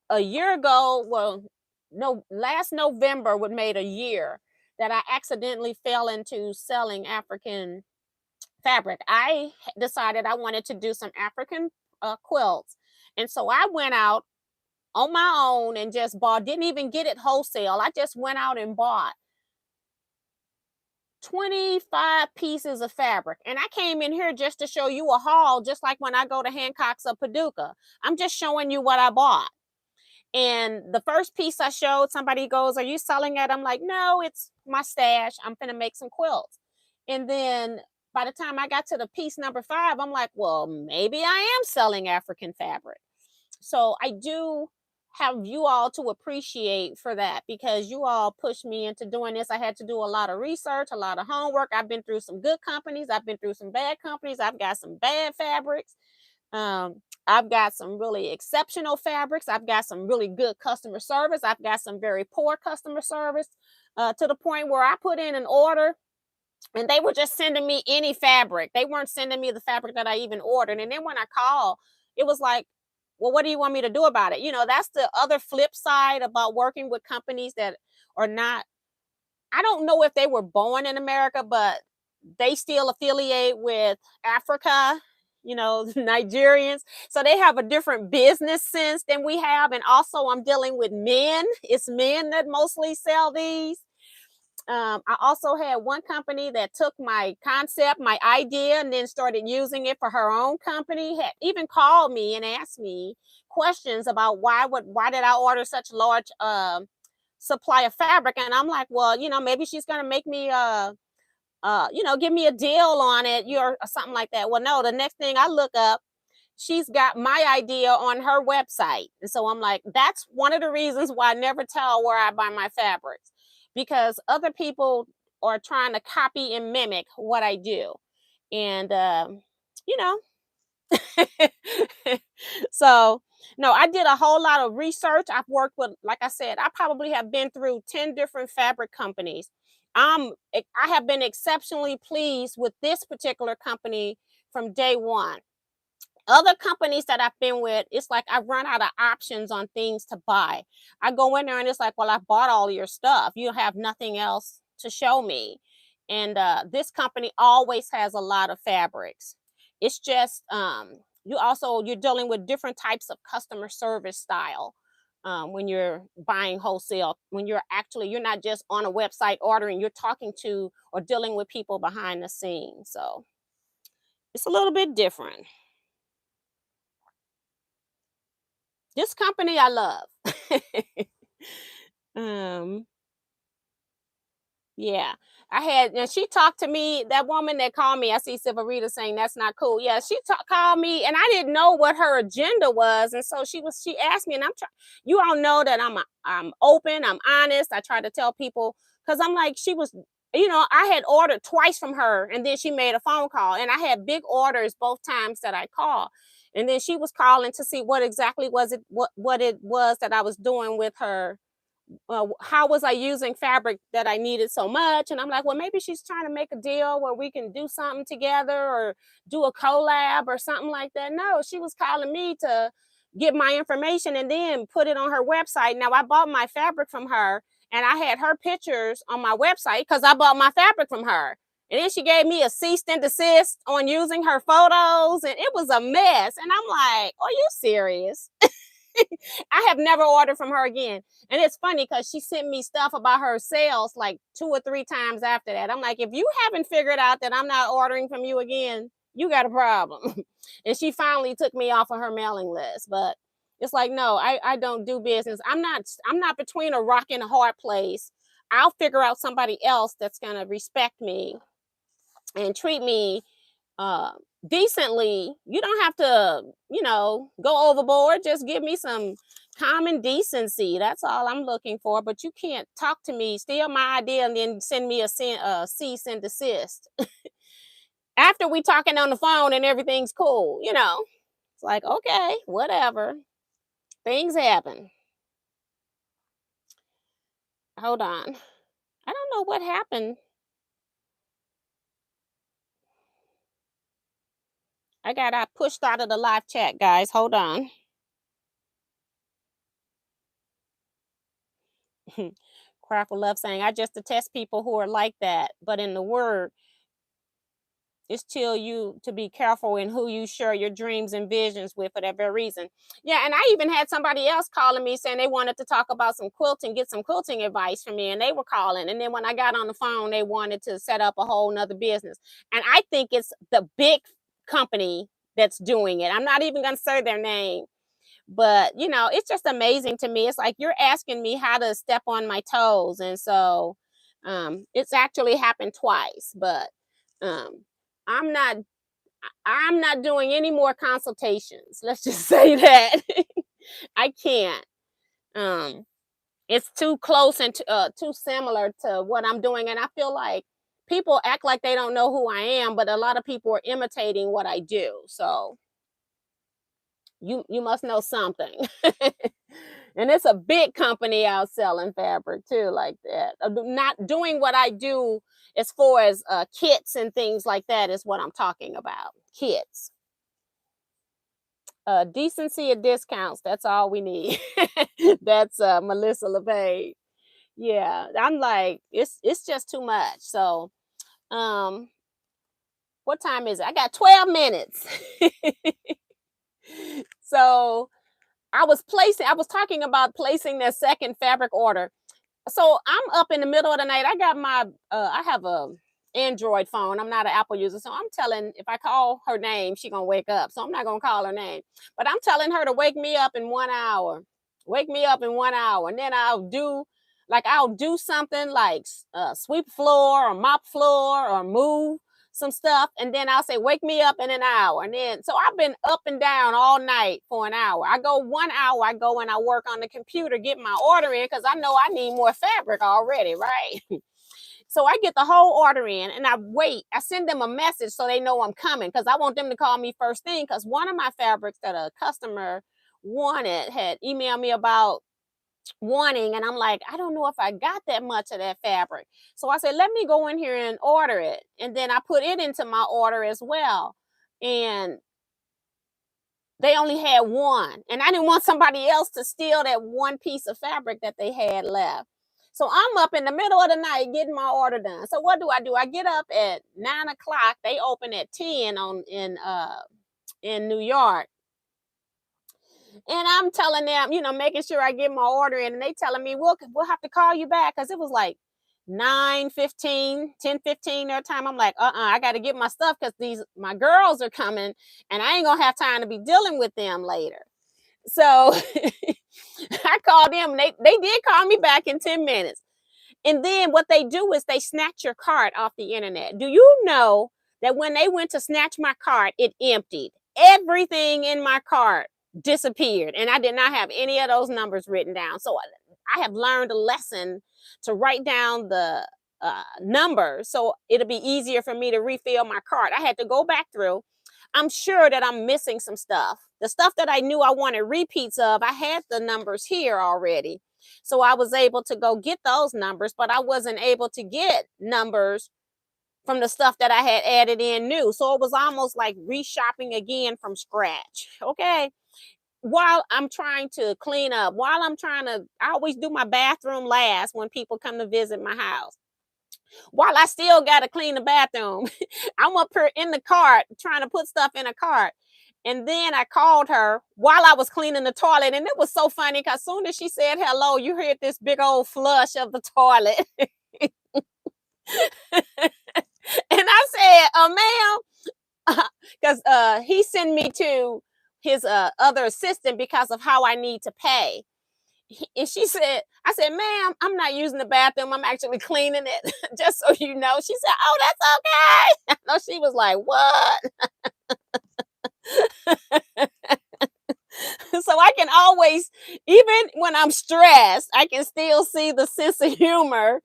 a year ago, well, no, last November would made a year that I accidentally fell into selling African fabric. I decided I wanted to do some African quilts. And so I went out on my own and just bought, didn't even get it wholesale. I just went out and bought 25 pieces of fabric. And I came in here just to show you a haul, just like when I go to Hancock's or Paducah. I'm just showing you what I bought. And the first piece I showed, somebody goes, "Are you selling it?" I'm like, "No, it's my stash. I'm going to make some quilts." And then by the time I got to the piece number 5, I'm like, "Well, maybe I am selling African fabric." So I do have you all to appreciate for that, because you all pushed me into doing this. I had to do a lot of research, a lot of homework. I've been through some good companies. I've been through some bad companies. I've got some bad fabrics. I've got some really exceptional fabrics. I've got some really good customer service. I've got some very poor customer service, to the point where I put in an order and they were just sending me any fabric. They weren't sending me the fabric that I even ordered. And then when I called, it was like, "Well, what do you want me to do about it?" That's the other flip side about working with companies that are not, I don't know if they were born in America, but they still affiliate with Africa, Nigerians. So they have a different business sense than we have. And also, I'm dealing with men. It's men that mostly sell these. I also had one company that took my concept, my idea, and then started using it for her own company. Had even called me and asked me questions about why did I order such large supply of fabric. And I'm like, "Well, maybe she's gonna make me give me a deal on it, or something like that." Well, no, the next thing I look up, she's got my idea on her website. And so I'm like, that's one of the reasons why I never tell where I buy my fabrics, because other people are trying to copy and mimic what I do. And you know, so no, I did a whole lot of research. I've worked with, like I said, I probably have been through 10 different fabric companies. I have been exceptionally pleased with this particular company from day one. Other companies that I've been with, it's like I run out of options on things to buy. I go in there and it's like, well, I bought all your stuff. You have nothing else to show me. And this company always has a lot of fabrics. It's just you're dealing with different types of customer service style when you're buying wholesale. When you're not just on a website ordering, you're talking to or dealing with people behind the scenes. So it's a little bit different. This company I love. um, yeah. I had and she talked to me, that woman that called me. I see Sivarita saying that's not cool. Yeah, called me and I didn't know what her agenda was. And so she asked me, and I'm trying, you all know that I'm open, I'm honest. I try to tell people because I'm like, she was, I had ordered twice from her and then she made a phone call and I had big orders both times that I called. And then she was calling to see what exactly was it what it was that I was doing with her. How was I using fabric that I needed so much? And I'm like, well, maybe she's trying to make a deal where we can do something together or do a collab or something like that. No, she was calling me to get my information and then put it on her website. Now, I bought my fabric from her and I had her pictures on my website because I bought my fabric from her. And then she gave me a cease and desist on using her photos, and it was a mess. And I'm like, are you serious? I have never ordered from her again. And it's funny because she sent me stuff about her sales like 2 or 3 times after that. I'm like, if you haven't figured out that I'm not ordering from you again, you got a problem. And she finally took me off of her mailing list. But it's like, no, I don't do business. I'm not between a rock and a hard place. I'll figure out somebody else that's gonna respect me and treat me uh decently. You don't have to, go overboard. Just give me some common decency. That's all I'm looking for. But you can't talk to me, steal my idea, and then send me a cease and desist after we talking on the phone and everything's cool. It's like, okay, whatever. Things happen. Hold on. I don't know what happened. I pushed out of the live chat, guys. Hold on. Crackle Love saying, I just detest people who are like that. But in the word, it's tell you to be careful in who you share your dreams and visions with for that very reason. Yeah, and I even had somebody else calling me saying they wanted to talk about some quilting, get some quilting advice from me, and they were calling. And then when I got on the phone, they wanted to set up a whole nother business. And I think it's the big company that's doing it. I'm not even going to say their name, but it's just amazing to me. It's like you're asking me how to step on my toes. And so it's actually happened twice, but um i'm not I'm not doing any more consultations. Let's just say that. I can't. um it's too close and too similar to what I'm doing, and I feel like people act like they don't know who I am, but a lot of people are imitating what I do. So you must know something. And it's a big company out selling fabric too, like that. Not doing what I do as far as kits and things like that is what I'm talking about. Kits. Decency and discounts. That's all we need. That's Melissa LeVay. Yeah, I'm like, it's just too much. So um what time is it? I got 12 minutes. So I was talking about placing that second fabric order. So I'm up in the middle of the night. I have a Android phone. I'm not an Apple user. So I'm telling, if I call her name, she gonna wake up. So I'm not gonna call her name. But I'm telling her to wake me up in 1 hour. Wake me up in 1 hour. And then I'll do something like sweep floor or mop floor or move some stuff, and then I'll say, wake me up in an hour. And then so I've been up and down all night for an hour. I go 1 hour, I go and I work on the computer, get my order in, because I know I need more fabric already, right? So I get the whole order in and I wait. I send them a message so they know I'm coming, because I want them to call me first thing, because one of my fabrics that a customer wanted had emailed me about wanting, and I'm like, I don't know if I got that much of that fabric. So I said, let me go in here and order it. And then I put it into my order as well. And they only had one, and I didn't want somebody else to steal that one piece of fabric that they had left. So I'm up in the middle of the night getting my order done. So what do? I get up at 9 o'clock. They open at 10 in New York. And I'm telling them, making sure I get my order in, and they telling me we'll have to call you back, because it was like 9:15, 10:15 their time. I'm like, I got to get my stuff, because my girls are coming, and I ain't gonna have time to be dealing with them later. So I called them. They did call me back in 10 minutes. And then what they do is they snatch your cart off the internet. Do you know that when they went to snatch my cart, it emptied? Everything in my cart disappeared, and I did not have any of those numbers written down. So I have learned a lesson to write down the numbers, so it'll be easier for me to refill my cart. I had to go back through. I'm sure that I'm missing some stuff. The stuff that I knew I wanted repeats of, I had the numbers here already. So I was able to go get those numbers, but I wasn't able to get numbers from the stuff that I had added in new. So it was almost like reshopping again from scratch. Okay. While I'm trying to clean up, I always do my bathroom last when people come to visit my house. While I still got to clean the bathroom, I'm up here in the cart trying to put stuff in a cart. And then I called her while I was cleaning the toilet. And it was so funny, because as soon as she said hello, you heard this big old flush of the toilet. And I said, ma'am, because he sent me to his other assistant because of how I need to pay. And I said, ma'am, I'm not using the bathroom. I'm actually cleaning it, just so you know. She said, oh, that's okay. No, she was like, what? So I can always, even when I'm stressed, I can still see the sense of humor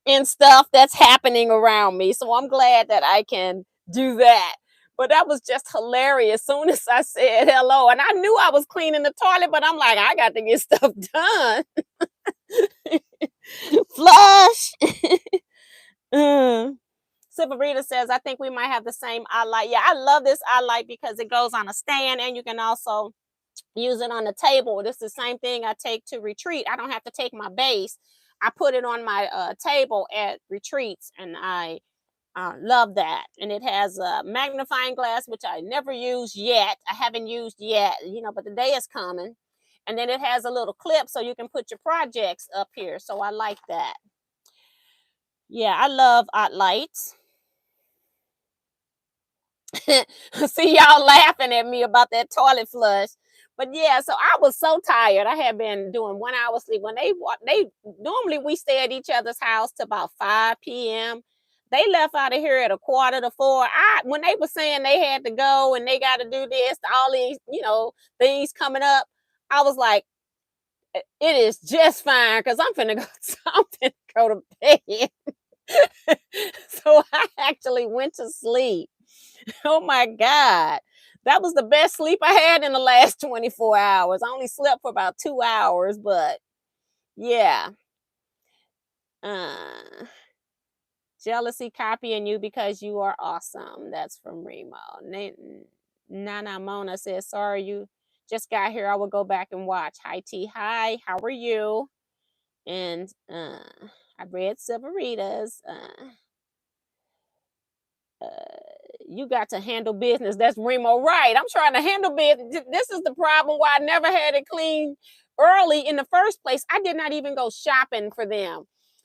in stuff that's happening around me. So I'm glad that I can do that. But that was just hilarious. As soon as I said hello, and I knew I was cleaning the toilet, but I'm like, I got to get stuff done. Flush. Sibarita says, I think we might have the same eye light. Yeah, I love this eye light because it goes on a stand, and you can also use it on the table. This is the same thing I take to retreat. I don't have to take my base. I put it on my table at retreats, and I love that. And it has a magnifying glass, which I never used yet. I haven't used yet, but the day is coming. And then it has a little clip so you can put your projects up here. So I like that. Yeah, I love art lights. See y'all laughing at me about that toilet flush. But yeah, so I was so tired. I had been doing 1 hour sleep. When they normally we stay at each other's house till about 5 p.m. They left out of here at 3:45. When they were saying they had to go and they got to do this, all these, things coming up, I was like, it is just fine, because I'm finna go to bed. So I actually went to sleep. Oh my God. That was the best sleep I had in the last 24 hours. I only slept for about 2 hours, but yeah. Uh, Jealousy copying you because you are awesome. That's from Remo. Nana Mona says, sorry you just got here. I will go back and watch. Hi T. Hi, how are you? And I read Severita's. You got to handle business. That's Remo. Right. I'm trying to handle business. This is the problem why I never had it clean early in the first place. I did not even go shopping for them.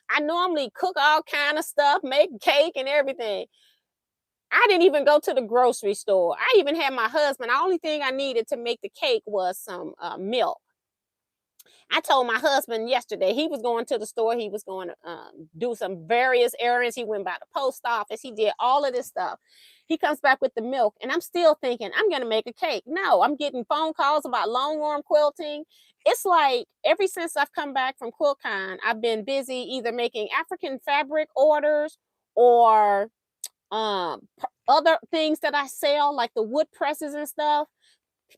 I normally cook all kind of stuff, make cake and everything. I didn't even go to the grocery store. I even had my husband. The only thing I needed to make the cake was some milk. I told my husband yesterday he was going to the store. He was going to do some various errands. He went by the post office. He did all of this stuff. He comes back with the milk, and I'm still thinking I'm going to make a cake. No, I'm getting phone calls about long arm quilting. It's like ever since I've come back from QuiltCon, I've been busy either making African fabric orders or other things that I sell, like the wood presses and stuff.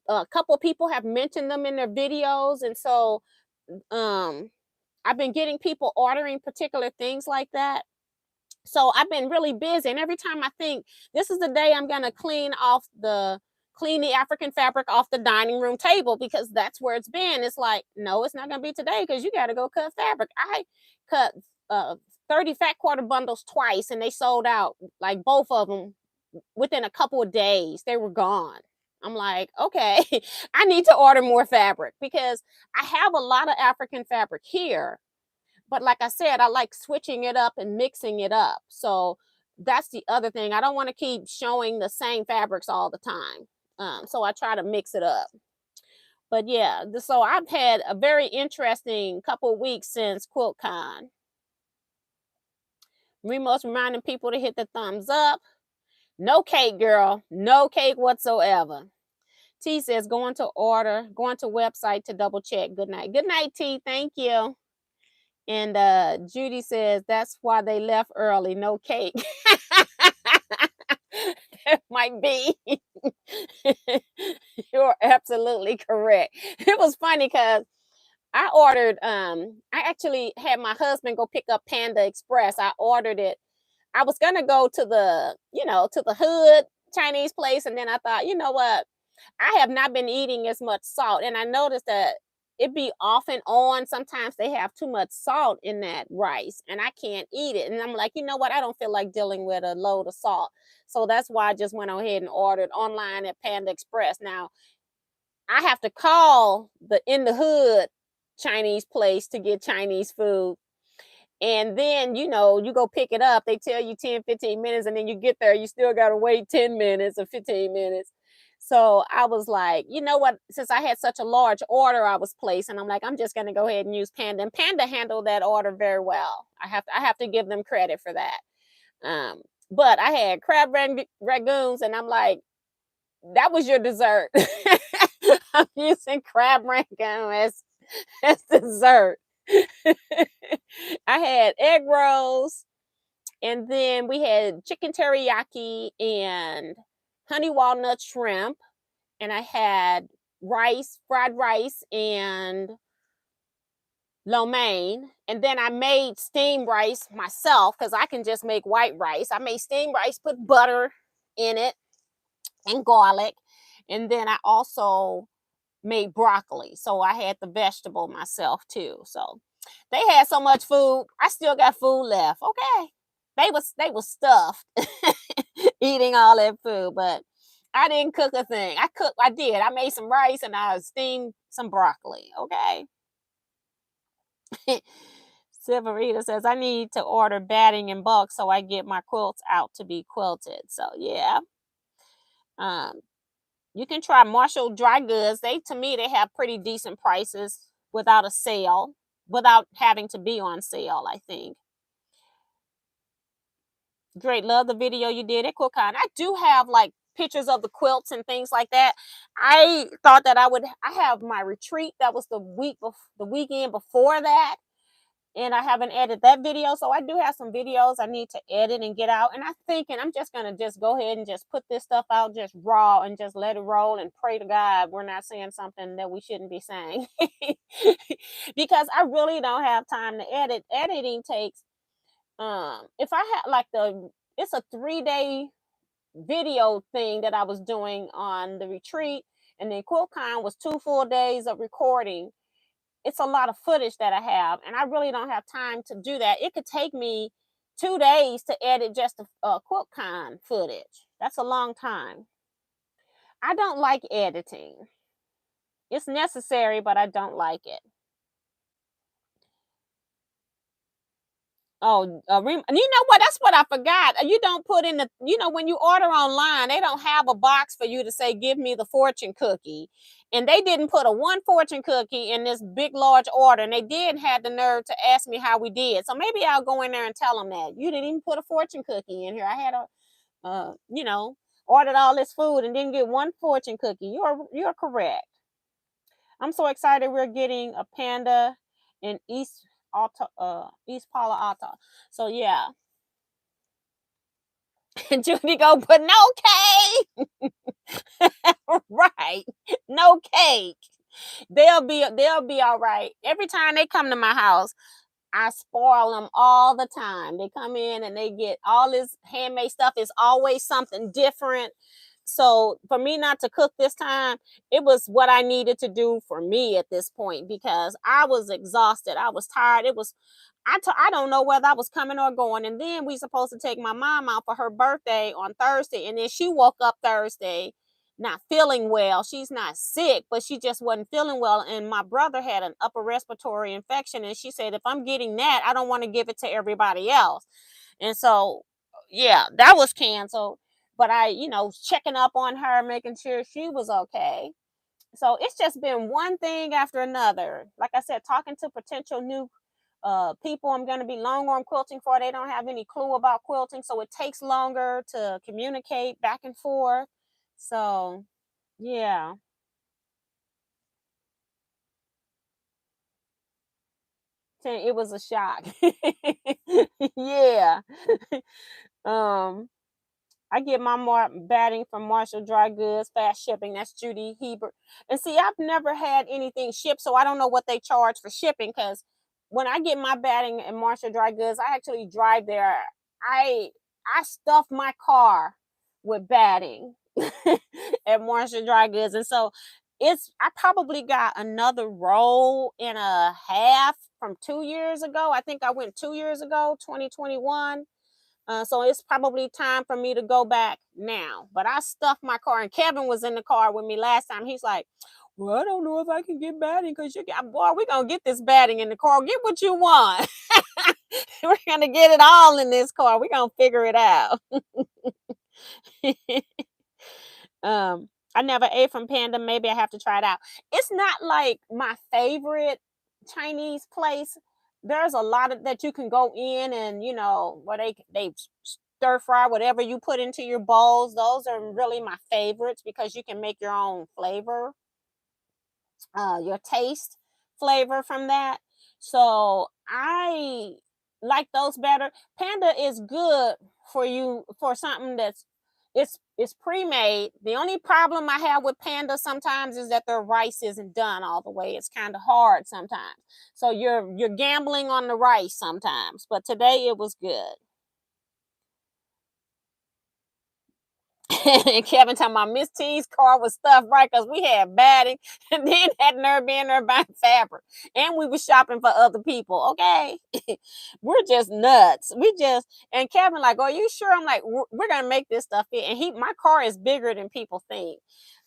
A couple of people have mentioned them in their videos, and so I've been getting people ordering particular things like that. So I've been really busy, and every time I think this is the day I'm going to clean off the clean the African fabric off the dining room table because that's where it's been. It's like, no, it's not going to be today because you got to go cut fabric. I cut 30 fat quarter bundles twice and they sold out, like both of them within a couple of days. They were gone. I'm like, okay, I need to order more fabric because I have a lot of African fabric here. But like I said, I like switching it up and mixing it up. So that's the other thing. I don't want to keep showing the same fabrics all the time. So I try to mix it up. But yeah, so I've had a very interesting couple of weeks since QuiltCon. Remo's reminding people to hit the thumbs up. No cake, girl. No cake whatsoever. T says going to website to double check. Good night. Good night, T. Thank you. And Judy says that's why they left early. No cake. That might be. You're absolutely correct. It was funny because I ordered, I actually had my husband go pick up Panda Express. I ordered it. I was going to go to to the hood Chinese place. And then I thought, you know what? I have not been eating as much salt. And I noticed that it be off and on. Sometimes they have too much salt in that rice and I can't eat it. And I'm like, you know what? I don't feel like dealing with a load of salt. So that's why I just went ahead and ordered online at Panda Express. Now, I have to call the in the hood Chinese place to get Chinese food. And then, you go pick it up. They tell you 10, 15 minutes, and then you get there, you still got to wait 10 minutes or 15 minutes. So I was like, you know what? Since I had such a large order I was placing, I'm like, I'm just going to go ahead and use Panda. And Panda handled that order very well. I have to give them credit for that. But I had crab ragoons, and I'm like, that was your dessert. I'm using crab rangoon as dessert. I had egg rolls, and then we had chicken teriyaki and honey walnut shrimp, and I had fried rice and lo mein, and then I made steamed rice myself because I can just make white rice. I made steamed rice, put butter in it and garlic, and then I also made broccoli. So I had the vegetable myself too. So they had so much food. I still got food left. Okay. They was stuffed eating all that food, but I didn't cook a thing. I did. I made some rice and I steamed some broccoli. Okay. Silverita says I need to order batting in bulk so I get my quilts out to be quilted. So yeah. You can try Marshall Dry Goods. To me, they have pretty decent prices without a sale, without having to be on sale, I think. Great. Love the video you did at QuiltCon. I do have like pictures of the quilts and things like that. I thought that I have my retreat. That was the weekend before that. And I haven't edited that video. So I do have some videos I need to edit and get out. And I'm just going to just go ahead and just put this stuff out just raw and just let it roll and pray to God we're not saying something that we shouldn't be saying. Because I really don't have time to edit. Editing takes, if I had like it's a 3-day video thing that I was doing on the retreat. And then QuiltCon was 2 full days of recording. It's a lot of footage that I have, and I really don't have time to do that. It could take me 2 days to edit just the QuiltCon footage. That's a long time. I don't like editing. It's necessary, but I don't like it. Oh, you know what? That's what I forgot. You don't put in when you order online, they don't have a box for you to say, give me the fortune cookie. And they didn't put a 1 fortune cookie in this big, large order. And they did have the nerve to ask me how we did. So maybe I'll go in there and tell them that. You didn't even put a fortune cookie in here. I had ordered all this food and didn't get 1 fortune cookie. You're correct. I'm so excited we're getting a Panda in East Palo Alto. So yeah. And Judy go, but no cake. Right. No cake. They'll be all right. Every time they come to my house, I spoil them all the time. They come in and they get all this handmade stuff. It's always something different. So for me not to cook this time, it was what I needed to do for me at this point because I was exhausted. I was tired. I don't know whether I was coming or going. And then we supposed to take my mom out for her birthday on Thursday. And then she woke up Thursday not feeling well. She's not sick, but she just wasn't feeling well. And my brother had an upper respiratory infection. And she said, if I'm getting that, I don't want to give it to everybody else. And so, yeah, that was canceled. But I, checking up on her, making sure she was okay. So it's just been one thing after another. Like I said, talking to potential new people I'm going to be long arm quilting for. They don't have any clue about quilting. So it takes longer to communicate back and forth. So, yeah. It was a shock. Yeah. um I get my batting from Marshall Dry Goods, fast shipping. That's Judy Hebert. And see, I've never had anything shipped, so I don't know what they charge for shipping. Because when I get my batting in Marshall Dry Goods, I actually drive there. I I stuff my car with batting at Marshall Dry Goods, and so I probably got another roll and a half from 2 years ago. I think I went 2 years ago, 2021. So it's probably time for me to go back now. But I stuffed my car, and Kevin was in the car with me last time. He's like, "Well, I don't know if I can get batting because you got boy. We're gonna get this batting in the car. Get what you want. We're gonna get it all in this car. We're gonna figure it out." I never ate from Panda. Maybe I have to try it out. It's not like my favorite Chinese place. There's a lot of that you can go in and where they stir fry whatever you put into your bowls. Those are really my favorites because you can make your own flavor, your taste flavor from that. So I like those better. Panda is good for you for something that's it's pre-made. The only problem I have with Panda sometimes is that their rice isn't done all the way. It's kind of hard sometimes. So you're gambling on the rice sometimes. But today it was good. And Kevin talking about Miss T's car was stuffed right because we had batting and then had nerve being there buying fabric. And we were shopping for other people. Okay. We're just nuts. And Kevin like, are you sure? I'm like, we're gonna make this stuff fit. And my car is bigger than people think.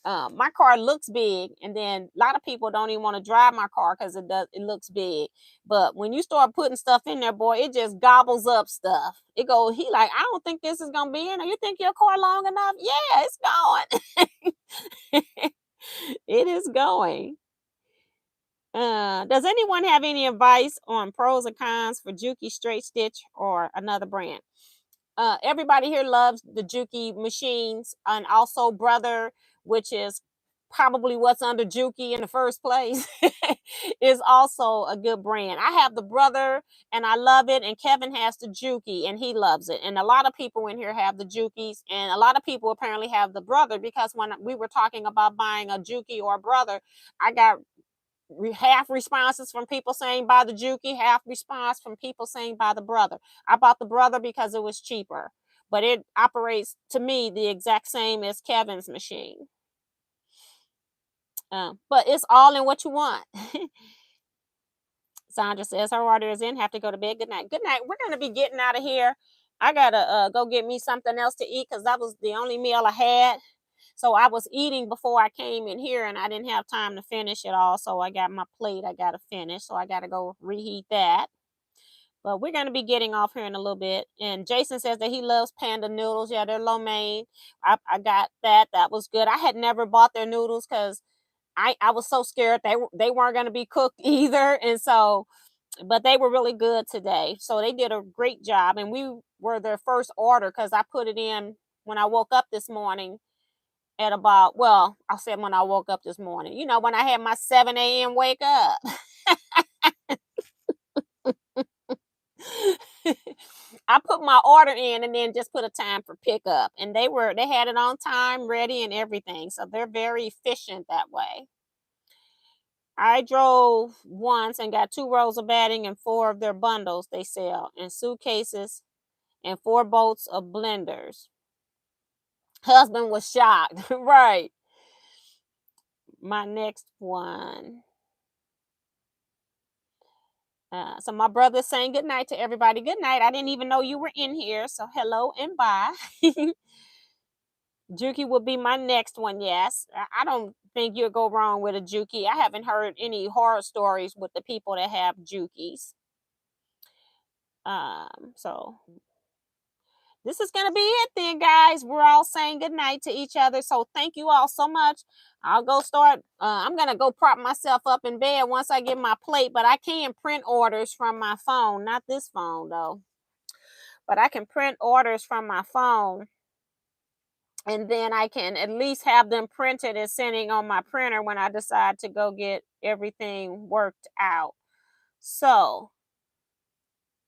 My car looks big, and then a lot of people don't even want to drive my car because it looks big. But when you start putting stuff in there, boy, it just gobbles up stuff. He like, I don't think this is gonna be in there. You think your car long enough? Yeah, it's going. It is going. Does anyone have any advice on pros and cons for Juki Straight Stitch or another brand? Everybody here loves the Juki machines, and also Brother, which is probably what's under Juki in the first place, is also a good brand. I have the Brother and I love it, and Kevin has the Juki and he loves it. And a lot of people in here have the Jukis, and a lot of people apparently have the Brother because when we were talking about buying a Juki or a Brother, I got half responses from people saying buy the Juki, half response from people saying buy the Brother. I bought the Brother because it was cheaper, but it operates to me the exact same as Kevin's machine. But it's all in what you want. Sandra says her order is in. Have to go to bed. Good night. Good night. We're gonna be getting out of here. I gotta go get me something else to eat because that was the only meal I had. So I was eating before I came in here and I didn't have time to finish it all. So I got my plate I got to finish. So I got to go reheat that. But we're going to be getting off here in a little bit. And Jason says that he loves Panda noodles. Yeah, they're lo mein. I got that. That was good. I had never bought their noodles because I was so scared they weren't going to be cooked either. And so, but they were really good today. So they did a great job. And we were their first order because I put it in when I woke up this morning at about, well, I said when I woke up this morning, when I had my 7 a.m. wake up. I put my order in and then just put a time for pickup. And they had it on time, ready, and everything. So they're very efficient that way. I drove once and got 2 rolls of batting and 4 of their bundles they sell, and suitcases and 4 bolts of blenders. Husband was shocked. Right. My next one. So my brother's saying good night to everybody. Good night. I didn't even know you were in here. So hello and bye. Juki will be my next one. Yes. I don't think you'll go wrong with a Juki. I haven't heard any horror stories with the people that have Jukis. So this is going to be it then, guys. We're all saying good night to each other. So thank you all so much. I'll go start. I'm going to go prop myself up in bed once I get my plate, but I can print orders from my phone. Not this phone, though. But I can print orders from my phone. And then I can at least have them printed and sending on my printer when I decide to go get everything worked out. So,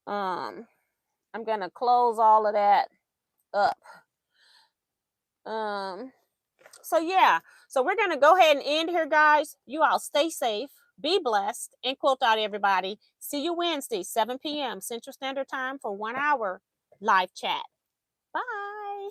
I'm going to close all of that up. So yeah, so we're gonna go ahead and end here, guys. You all stay safe, be blessed, and quilt out, everybody. See you Wednesday, 7 p.m. Central Standard Time for 1 hour live chat. Bye.